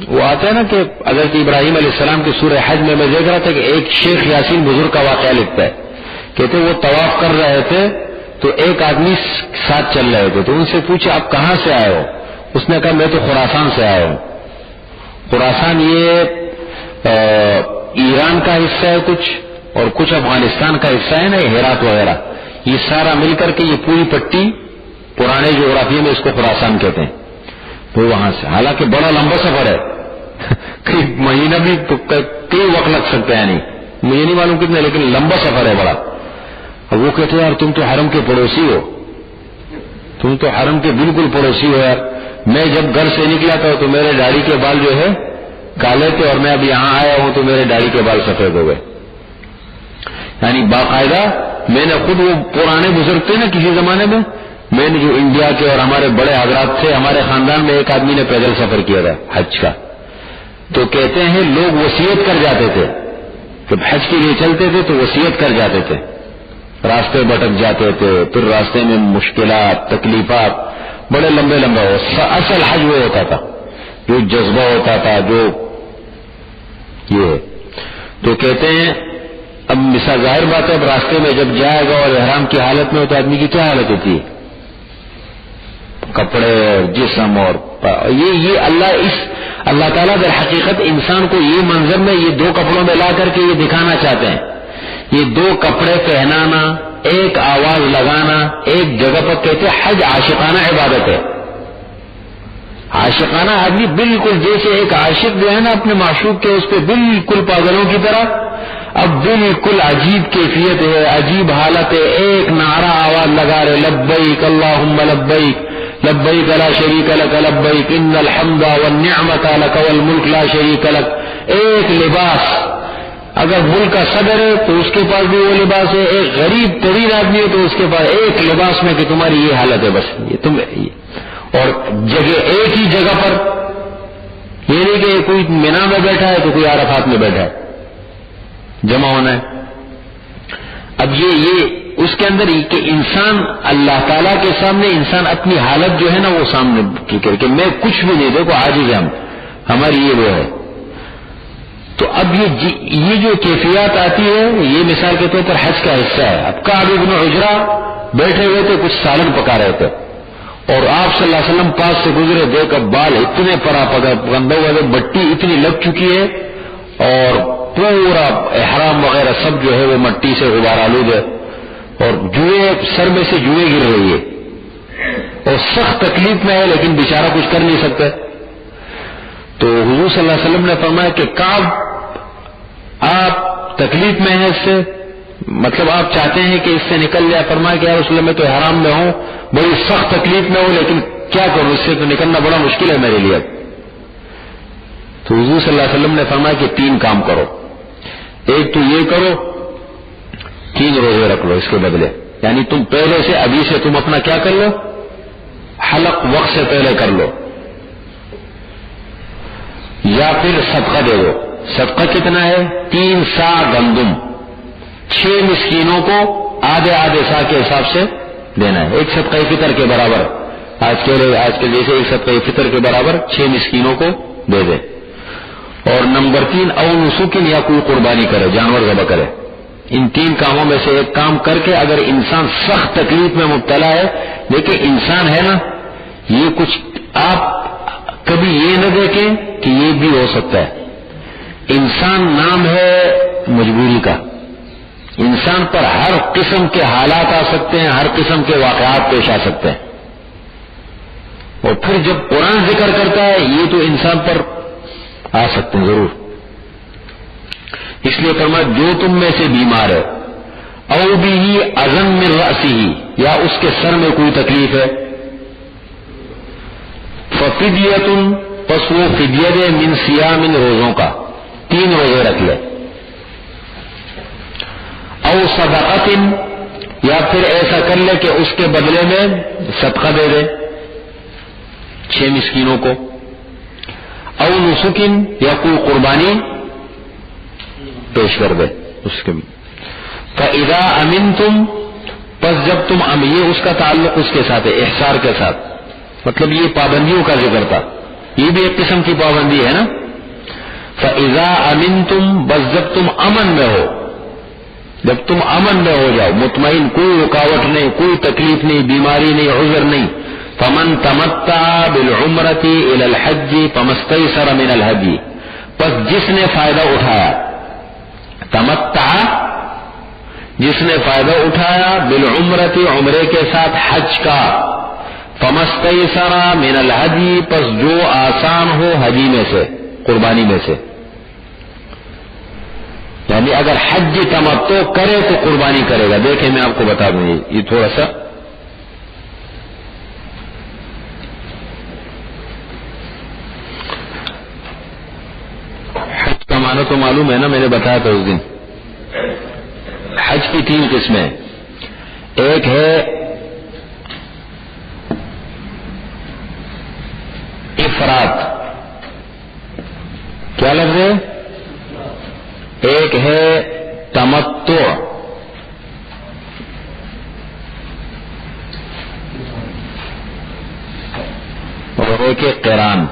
وہ آتا ہے نا کہ حضرت ابراہیم علیہ السلام کی سورہ حج میں دیکھ رہا تھا کہ ایک شیخ یاسین بزرگ کا واقعہ لکھتا ہے. کہتے وہ طواف کر رہے تھے تو ایک آدمی ساتھ چل رہے تھے تو ان سے پوچھا آپ کہاں سے آئے ہو. اس نے کہا میں تو خراسان سے آیا ہوں. خراسان یہ ایران کا حصہ ہے کچھ اور کچھ افغانستان کا حصہ ہے نا ہرات وغیرہ یہ سارا مل کر کے یہ پوری پٹی پرانے جغرافیے میں اس کو خراسان کہتے ہیں. تو وہاں سے حالانکہ بڑا لمبا سفر ہے کئی مہینہ بھی کئی وقت لگ سکتا ہے. نہیں مجھے نہیں معلوم کتنے لیکن لمبا سفر ہے بڑا. اب وہ کہتے ہیں یار تم تو حرم کے پڑوسی ہو تم تو حرم کے بالکل پڑوسی ہو یار. میں جب گھر سے نکلا تھا تو میرے داڑھی کے بال جو ہے کالے تھے اور میں اب یہاں آیا ہوں تو میرے داڑھی کے بال سفید ہو گئے. یعنی باقاعدہ میں نے خود وہ پرانے بزرگ تھے نا کسی زمانے میں نے جو انڈیا کے اور ہمارے بڑے حضرات تھے ہمارے خاندان میں ایک آدمی نے پیدل سفر کیا تھا حج کا. تو کہتے ہیں لوگ وصیت کر جاتے تھے جب حج کے لیے چلتے تھے تو وصیت کر جاتے تھے راستے بھٹک جاتے تھے پھر راستے میں مشکلات تکلیفات بڑے لمبے اصل حج وہ ہوتا تھا جو جذبہ ہوتا تھا جو یہ. تو کہتے ہیں اب مثال ظاہر بات ہے اب راستے میں جب جائے گا اور احرام کی حالت میں ہو تو آدمی کی کیا حالت ہوتی ہے کپڑے اور جسم اور یہ اللہ تعالیٰ در حقیقت انسان کو یہ منظر میں یہ دو کپڑوں میں لا کر کے یہ دکھانا چاہتے ہیں. یہ دو کپڑے پہنانا ایک آواز لگانا ایک جگہ پر کہتے ہیں حج عاشقانہ عبادت ہے. عاشقانہ آدمی بالکل جیسے ایک عاشق جو ہے نا اپنے معشوق کے اس پہ بالکل پاگلوں کی طرح اب بالکل عجیب کیفیت ہے عجیب حالت ہے. ایک نعرہ آواز لگا رہے لبیک اللہم لبیک لبیک لا شریک لک لبیک ان الحمد والنعمت لک والملک لا شریک لک. ایک لباس اگر ملک کا صدر ہے تو اس کے پاس بھی وہ لباس ہے. ایک غریب ترین آدمی ہے تو اس کے پاس ایک لباس میں کہ تمہاری یہ حالت ہے بس یہ تم اور جگہ ایک ہی جگہ پر. یہ نہیں کہ کوئی مینا میں بیٹھا ہے تو کوئی عرفات میں بیٹھا ہے جمع ہونا ہے. اب یہ اس کے اندر کہ انسان اللہ تعالیٰ کے سامنے انسان اپنی حالت جو ہے نا وہ سامنے کر کے میں کچھ بھی نہیں دیکھو عاجز ہے ہماری یہ وہ ہے. تو اب یہ جو کیفیات آتی ہے یہ مثال کے طور پر حج کا حصہ ہے. اب کعب بن عجرہ بیٹھے ہوئے تھے کچھ سالن پکا رہے تھے اور آپ صلی اللہ علیہ وسلم پاس سے گزرے دیکھ اب بال اتنے پرا گندے ہوئے مٹی اتنی لگ چکی ہے اور پورا احرام وغیرہ سب جو ہے وہ مٹی سے غبار آلود ہے اور جوئے سر میں سے جوئے گر رہی ہے اور سخت تکلیف میں ہے لیکن بیچارہ کچھ کر نہیں سکتا. تو حضور صلی اللہ علیہ وسلم نے فرمایا کہ کعب آپ تکلیف میں ہیں اس سے، مطلب آپ چاہتے ہیں کہ اس سے نکل جائے، فرمایا کہ یا رسول اللہ میں تو احرام میں ہوں، بڑی سخت تکلیف میں ہوں، لیکن کیا کروں، اس سے تو نکلنا بڑا مشکل ہے میرے لیے۔ تو حضور صلی اللہ علیہ وسلم نے فرمایا کہ 3 کام کرو، ایک تو یہ کرو 3 روزے رکھ لو اس کے بدلے، یعنی تم پہلے سے ابھی سے تم اپنا کیا کر لو، حلق وقت سے پہلے کر لو، یا پھر صدقہ دے دو۔ صدقہ کتنا ہے؟ 3 سا گندم، 6 مسکینوں کو آدھے آدھے سا کے حساب سے دینا ہے، ایک صدقہ فطر کے برابر، آج کے جیسے ایک صدقہ فطر کے برابر 6 مسکینوں کو دے دے۔ اور نمبر 3 او نسکن، یا کوئی قربانی کرے، جانور ذبح کرے۔ ان 3 کاموں میں سے ایک کام کر کے اگر انسان سخت تکلیف میں مبتلا ہے، دیکھیں انسان ہے نا، یہ کچھ آپ کبھی یہ نہ دیکھیں کہ یہ بھی ہو سکتا ہے۔ انسان نام ہے مجبوری کا، انسان پر ہر قسم کے حالات آ سکتے ہیں، ہر قسم کے واقعات پیش آ سکتے ہیں، اور پھر جب قرآن ذکر کرتا ہے یہ تو انسان پر آ سکتے ہیں ضرور۔ اس لیے فرمایا جو تم میں سے بیمار ہے، او بھی اذن من رأسہ، یا اس کے سر میں کوئی تکلیف ہے، ففدیۃ، پس وہ فدیہ دے، من صیام، روزوں کا 3 روزے رکھ لے، او صدقۃ، یا پھر ایسا کر لے کہ اس کے بدلے میں صدقہ دے دے 6 مسکینوں کو، او نسکن، یا کوئی قربانی پیش کر دے اس کے۔ فَإِذَا أَمِنْتُمْ، پس جب تم یہ اس کا تعلق اس کے ساتھ ہے، احصار کے ساتھ، مطلب یہ پابندیوں کا ذکر تھا، یہ بھی ایک قسم کی پابندی ہے نا۔ فَإِذَا أَمِنْتُمْ، بس جب تم امن میں ہو، جب تم امن میں ہو جاؤ، مطمئن، کوئی رکاوٹ نہیں، کوئی تکلیف نہیں، بیماری نہیں، عذر نہیں، فَمَنْ تَمَتَّعَ بِالْعُمْرَةِ إِلَى الْحَجِّ فَمَا اسْتَيْسَرَ مِنَ الْهَدْيِ، پس جس نے فائدہ اٹھایا، تمتع، جس نے فائدہ اٹھایا، بالعمرۃ، عمرے کے ساتھ حج کا، فَمَا اسْتَيْسَرَ مِنَ الْهَدْيِ، پس جو آسان ہو ہدی میں سے، قربانی میں سے، یعنی اگر حج تمتع کرے تو قربانی کرے گا۔ دیکھیں میں آپ کو بتا دوں، یہ تھوڑا سا حج کا معنی تو معلوم ہے نا، میں نے بتایا تھا اس دن۔ حج کی 3 قسمیں، ایک ہے افراد، کیا لفظ ہے؟ ایک ہے تمتع، اور ایک ہے قران۔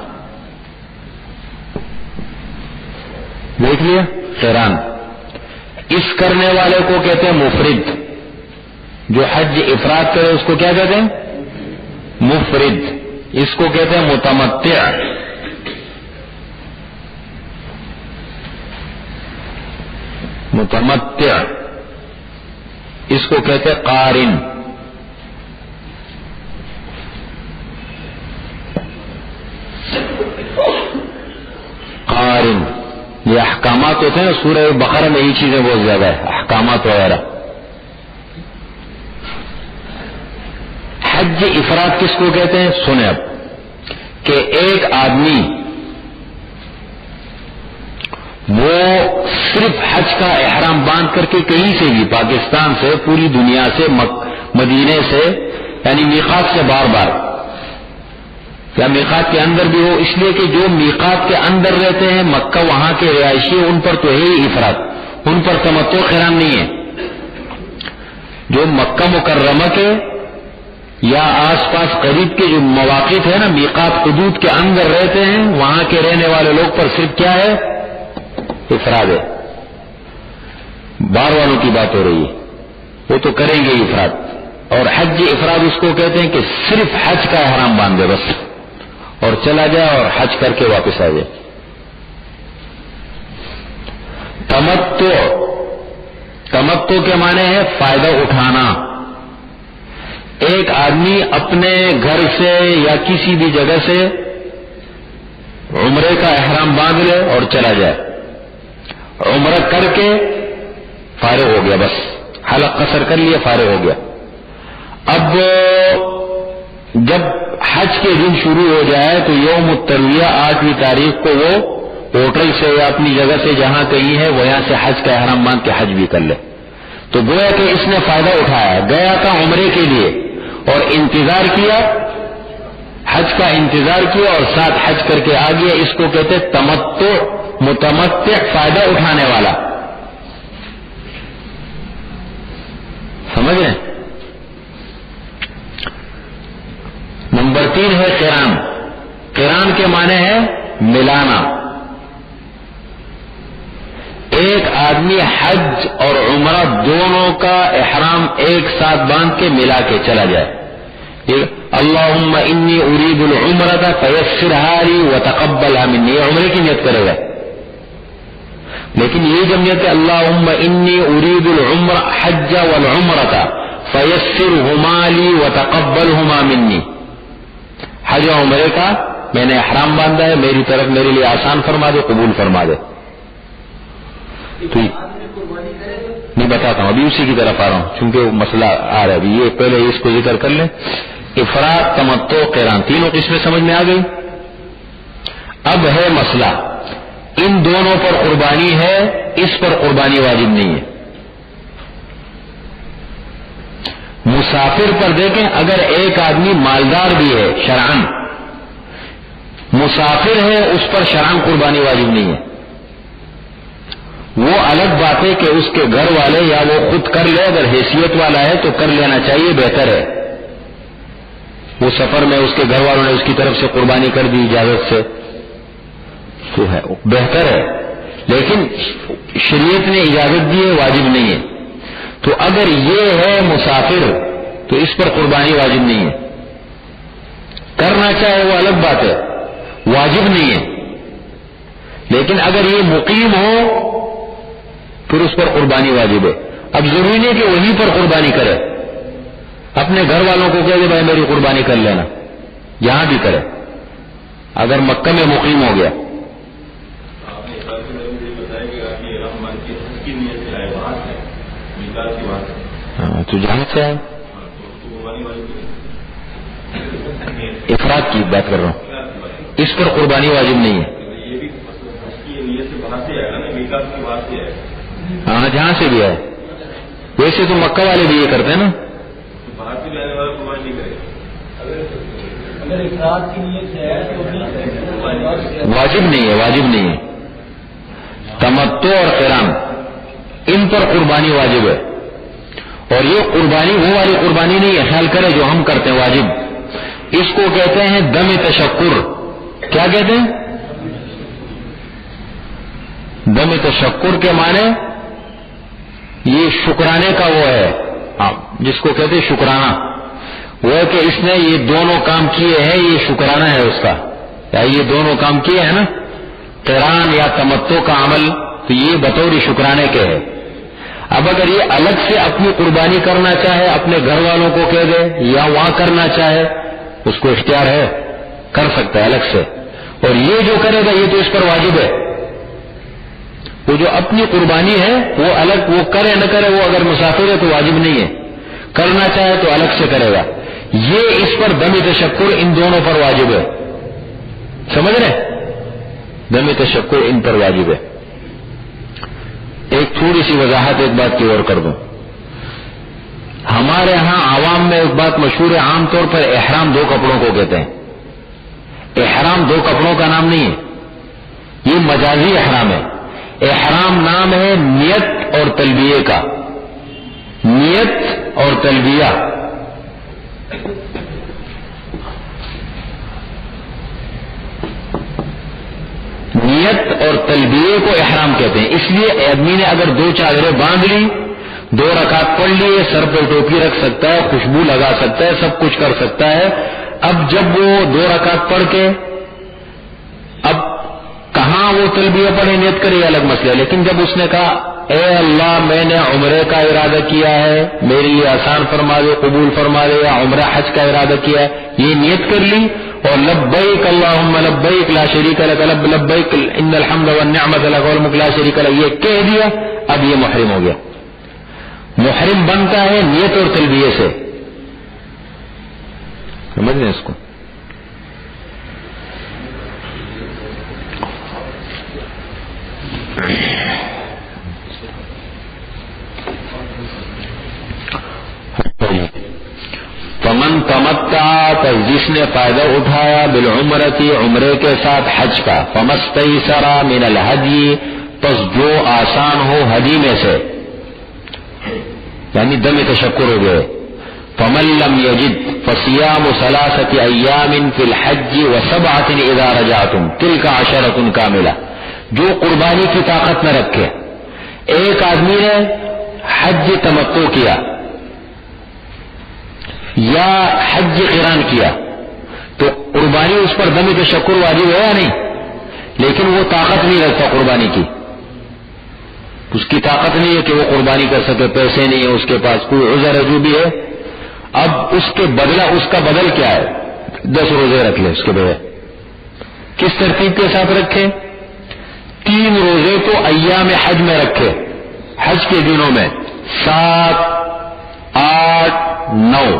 دیکھ لیا قران، اس کرنے والے کو کہتے ہیں مفرد، جو حج افراد کرے اس کو کیا کہتے ہیں؟ مفرد۔ اس کو کہتے ہیں متمتع۔ متمتع اس کو کہتے ہیں قارن۔ قارن یہ احکامات ہوتے ہیں، سورہ بقرہ میں یہ چیزیں بہت زیادہ ہے، احکامات وغیرہ۔ حج افراد کس کو کہتے ہیں؟ سنیں اب، کہ ایک آدمی وہ صرف حج کا احرام باندھ کر کے کہیں سے بھی، پاکستان سے، پوری دنیا سے، مدینے سے، یعنی میقات سے بار بار، یا میقات کے اندر بھی ہو، اس لیے کہ جو میقات کے اندر رہتے ہیں مکہ، وہاں کے رہائشی، ان پر تو ہے ہی افراد، ان پر تمتع قران نہیں ہے۔ جو مکہ مکرمہ کے یا آس پاس قریب کے جو مواقع ہے نا، میقات حدود کے اندر رہتے ہیں، وہاں کے رہنے والے لوگ پر صرف کیا ہے؟ افراد ہے۔ باہر والوں کی بات ہو رہی ہے، وہ تو کریں گے افراد۔ اور حج افراد اس کو کہتے ہیں کہ صرف حج کا احرام باندھے بس، اور چلا جائے اور حج کر کے واپس آ جائے۔ تمتع، تمتع کے معنی ہے فائدہ اٹھانا۔ ایک آدمی اپنے گھر سے یا کسی بھی جگہ سے عمرے کا احرام باندھ لے اور چلا جائے، عمرہ کر کے فارغ ہو گیا، بس حلق قصر کر لیا، فارغ ہو گیا. اب جب حج کے دن شروع ہو جائے تو یوم الترویہ 8ویں تاریخ کو وہ ہوٹل سے یا اپنی جگہ سے جہاں کہیں ہے وہاں سے حج کا احرام باندھ کے حج بھی کر لے. تو گویا کہ اس نے فائدہ اٹھایا، گیا تھا عمرے کے لیے اور انتظار کیا، حج کا انتظار کیا اور ساتھ حج کر کے آ گیا. اس کو کہتے تمتع، متمتع، فائدہ اٹھانے والا. سمجھ رہے ہیں؟ نمبر 3 ہے قران. قران کے معنی ہے ملانا. ایک آدمی حج اور عمرہ دونوں کا احرام ایک ساتھ باندھ کے ملا کے چلا جائے. اللہم انی ارید العمرۃ فیسرھا لی وتقبلھا منی، یہ عمرے کی نیت کرے گا. لیکن یہ جب نیت ہے اللہم انی ارید الحج والعمرۃ فیسرھما لی وتقبلھما منی، حج و عمرے کا میں نے احرام باندھا ہے، میری طرف میرے لیے آسان فرما دے، قبول فرما دے. تو نہیں بتاتا ہوں، ابھی اسی کی طرف آ رہا ہوں چونکہ وہ مسئلہ آ رہا ہے ابھی. یہ پہلے اس کو ذکر کر لیں. افراد، تمتع، قران، تینوں قسمیں سمجھ میں آ گئی. اب ہے مسئلہ، ان دونوں پر قربانی ہے، اس پر قربانی واجب نہیں ہے. مسافر پر دیکھیں، اگر ایک آدمی مالدار بھی ہے شرعاً، مسافر ہے، اس پر شرعاً قربانی واجب نہیں ہے. وہ الگ بات ہے کہ اس کے گھر والے یا وہ خود کر لے، اگر حیثیت والا ہے تو کر لینا چاہیے، بہتر ہے. وہ سفر میں اس کے گھر والوں نے اس کی طرف سے قربانی کر دی اجازت سے تو ہے، بہتر ہے. لیکن شریعت نے اجازت دی ہے، واجب نہیں ہے. تو اگر یہ ہے مسافر تو اس پر قربانی واجب نہیں ہے. کرنا چاہے وہ الگ بات ہے، واجب نہیں ہے. لیکن اگر یہ مقیم ہو پھر اس پر قربانی واجب ہے. اب ضروری نہیں کہ وہیں پر قربانی کرے، اپنے گھر والوں کو کہے بھائی میری قربانی کر لینا، یہاں بھی کرے اگر مکہ میں مقیم ہو گیا. ہاں تو جہاں سے ہے افراد کی بات کر رہا ہوں، اس پر قربانی واجب نہیں ہے. ہاں جہاں سے بھی ہے، ویسے تو مکہ والے بھی یہ کرتے ہیں نا. واجب نہیں ہے، واجب نہیں ہے. تمتع اور قران ان پر قربانی واجب ہے. اور یہ قربانی وہ والی قربانی نہیں ہے، خیال کرے جو ہم کرتے ہیں واجب. اس کو کہتے ہیں دم تشکر. کیا کہتے ہیں؟ دم تشکر کے معنی یہ شکرانے کا وہ ہے، جس کو کہتے ہیں شکرانہ. وہ ہے کہ اس نے یہ دونوں کام کیے ہیں، یہ شکرانہ ہے اس کا. یا یہ دونوں کام کیے ہیں نا، قران یا تمتع کا عمل، تو یہ بطور شکرانے کے ہے. اب اگر یہ الگ سے اپنی قربانی کرنا چاہے، اپنے گھر والوں کو کہہ دے یا وہاں کرنا چاہے، اس کو اختیار ہے، کر سکتا ہے الگ سے. اور یہ جو کرے گا یہ تو اس پر واجب ہے. وہ جو اپنی قربانی ہے وہ الگ، وہ کرے نہ کرے، وہ اگر مسافر ہے تو واجب نہیں ہے، کرنا چاہے تو الگ سے کرے گا. یہ اس پر دم تشکر ان دونوں پر واجب ہے. سمجھ رہے؟ دم تشکر ان پر واجب ہے. ایک تھوڑی سی وضاحت ایک بات کی اور کر دوں. ہمارے ہاں عوام میں ایک بات مشہور ہے، عام طور پر احرام 2 کپڑوں کو کہتے ہیں. احرام 2 کپڑوں کا نام نہیں ہے، یہ مجازی احرام ہے. احرام نام ہے نیت اور تلبیہ کا. نیت اور تلبیہ. نیت اور تلبیہ کو احرام کہتے ہیں. اس لیے آدمی نے اگر 2 چادریں باندھ لی، 2 رکعت پڑھ لیے، سر پہ ٹوپی رکھ سکتا ہے، خوشبو لگا سکتا ہے، سب کچھ کر سکتا ہے. اب جب وہ 2 رکعت پڑھ کے اب کہاں وہ تلبیہ پڑھے نیت کرے الگ مسئلہ. لیکن جب اس نے کہا اے اللہ میں نے عمرے کا ارادہ کیا ہے، میری یہ آسان فرما دے، قبول فرما دے، یا عمرہ حج کا ارادہ کیا ہے، یہ نیت کر لی، اور لبیک اللہم لبیک لا شریک لک لبیک ان الحمد والنعمت لک والملک لا شریک لک، یہ کہہ دیا، اب یہ محرم ہو گیا۔ محرم بنتا ہے نیت اور تلبیہ سے، سمجھ لیں اس کو۔ فمن تمتع، تو جس نے فائدہ اٹھایا بالعمرتی، عمرے کے ساتھ حج کا، فمستیسر من الہدی، پس جو آسان ہو ہدی میں سے، یعنی دم تشکر ہو گئے۔ فمن لم یجد فصیام ثلاثۃ ایام فی الحج وسبعۃ اذا رجعتم تلک عشرۃ کاملہ، جو قربانی کی طاقت نہ رکھے، ایک آدمی نے حج تمتع کیا یا حج قران کیا تو قربانی اس پر دم تشکر واجب ہے یا نہیں، لیکن وہ طاقت نہیں رکھتا قربانی کی، اس کی طاقت نہیں ہے کہ وہ قربانی کر سکے، پیسے نہیں ہے اس کے پاس، کوئی عذر ہے جو بھی ہے، اب اس کے بدلہ، اس کا بدل کیا ہے، 10 روزے رکھ لے اس کے بغیر۔ کس ترتیب کے ساتھ رکھے؟ 3 روزے تو ایام حج میں رکھے، حج کے دنوں میں 7، 8، 9،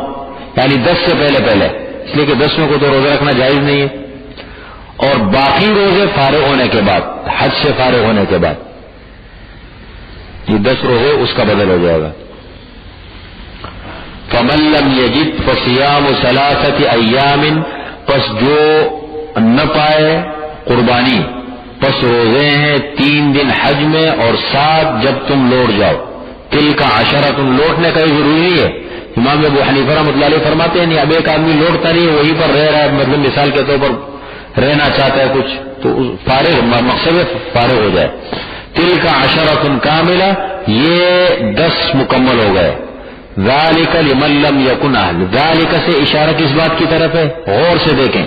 یعنی 10 سے پہلے پہلے، اس لیے کہ 10ویں کو تو روزہ رکھنا جائز نہیں ہے، اور باقی روزے فارغ ہونے کے بعد، حج سے فارغ ہونے کے بعد، یہ 10 روزے اس کا بدل ہو جائے گا۔ فمن لم یجد فصیام ثلاثۃ ایام، پس جو نہ پائے قربانی، پس روزے ہیں 3 دن حج میں اور 7 جب تم لوٹ جاؤ۔ تلک عشرۃ، لوٹنے کا یہ ضروری نہیں ہے، امام ابو حنیفہ رحمۃ اللہ علیہ فرماتے ہیں نہیں، اب ایک آدمی لوٹتا نہیں ہے، وہیں پر رہ رہا ہے، مطلب مثال کے طور پر رہنا چاہتا ہے کچھ، تو فارغ، مقصد فارغ ہو جائے۔ تلک عشرۃ کاملہ، یہ 10 مکمل ہو گئے۔ ذالک لمن لم یکن اہل، ذالک سے اشارہ کس بات کی طرف ہے؟ غور سے دیکھیں،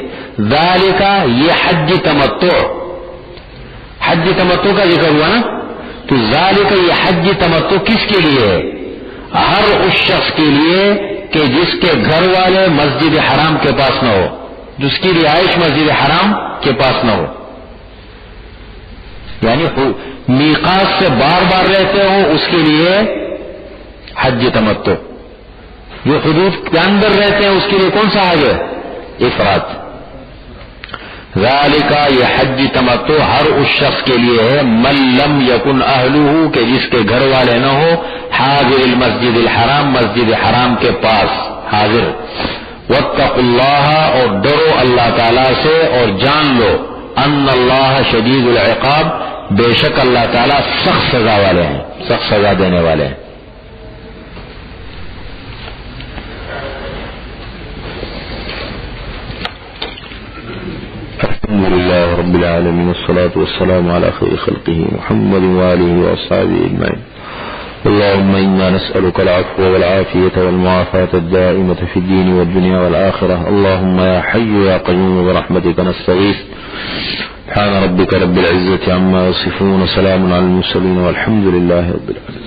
ذالک یہ حج تمتع، حج تمتع کا ذکر ہوا نا، تو ذالک یہ حج تمتع کس کے لیے ہے؟ ہر اس شخص کے لیے کہ جس کے گھر والے مسجد حرام کے پاس نہ ہو، جس کی رہائش مسجد حرام کے پاس نہ ہو، یعنی میقات سے بار بار رہتے ہو، اس کے لیے حج تمتع۔ جو حدود کے اندر رہتے ہیں اس کے لیے کون سا حج ہے؟ افراد۔ ذالک یہ حج تمتع ہر اس شخص کے لیے ہے، من لم یکن اہلہ، کہ جس کے گھر والے نہ ہو، حاضر المسجد الحرام، مسجد حرام کے پاس حاضر۔ واتقوا اللہ، اور ڈرو اللہ تعالی سے، اور جان لو ان اللہ شدید العقاب، بے شک اللہ تعالی سخت سزا والے ہیں، سخت سزا دینے والے ہیں۔ الحمد لله رب العالمين، والصلاة والسلام على خير خلقه محمد وآله وأصحابه أجمعين. اللهم إنا نسألك العفو والعافية والمعافاة الدائمة في الدين والدنيا والآخرة. اللهم يا حي يا قيوم برحمتك نستغيث. سبحان ربك رب العزة عما يصفون، وسلام على المرسلين، والحمد لله رب العالمين.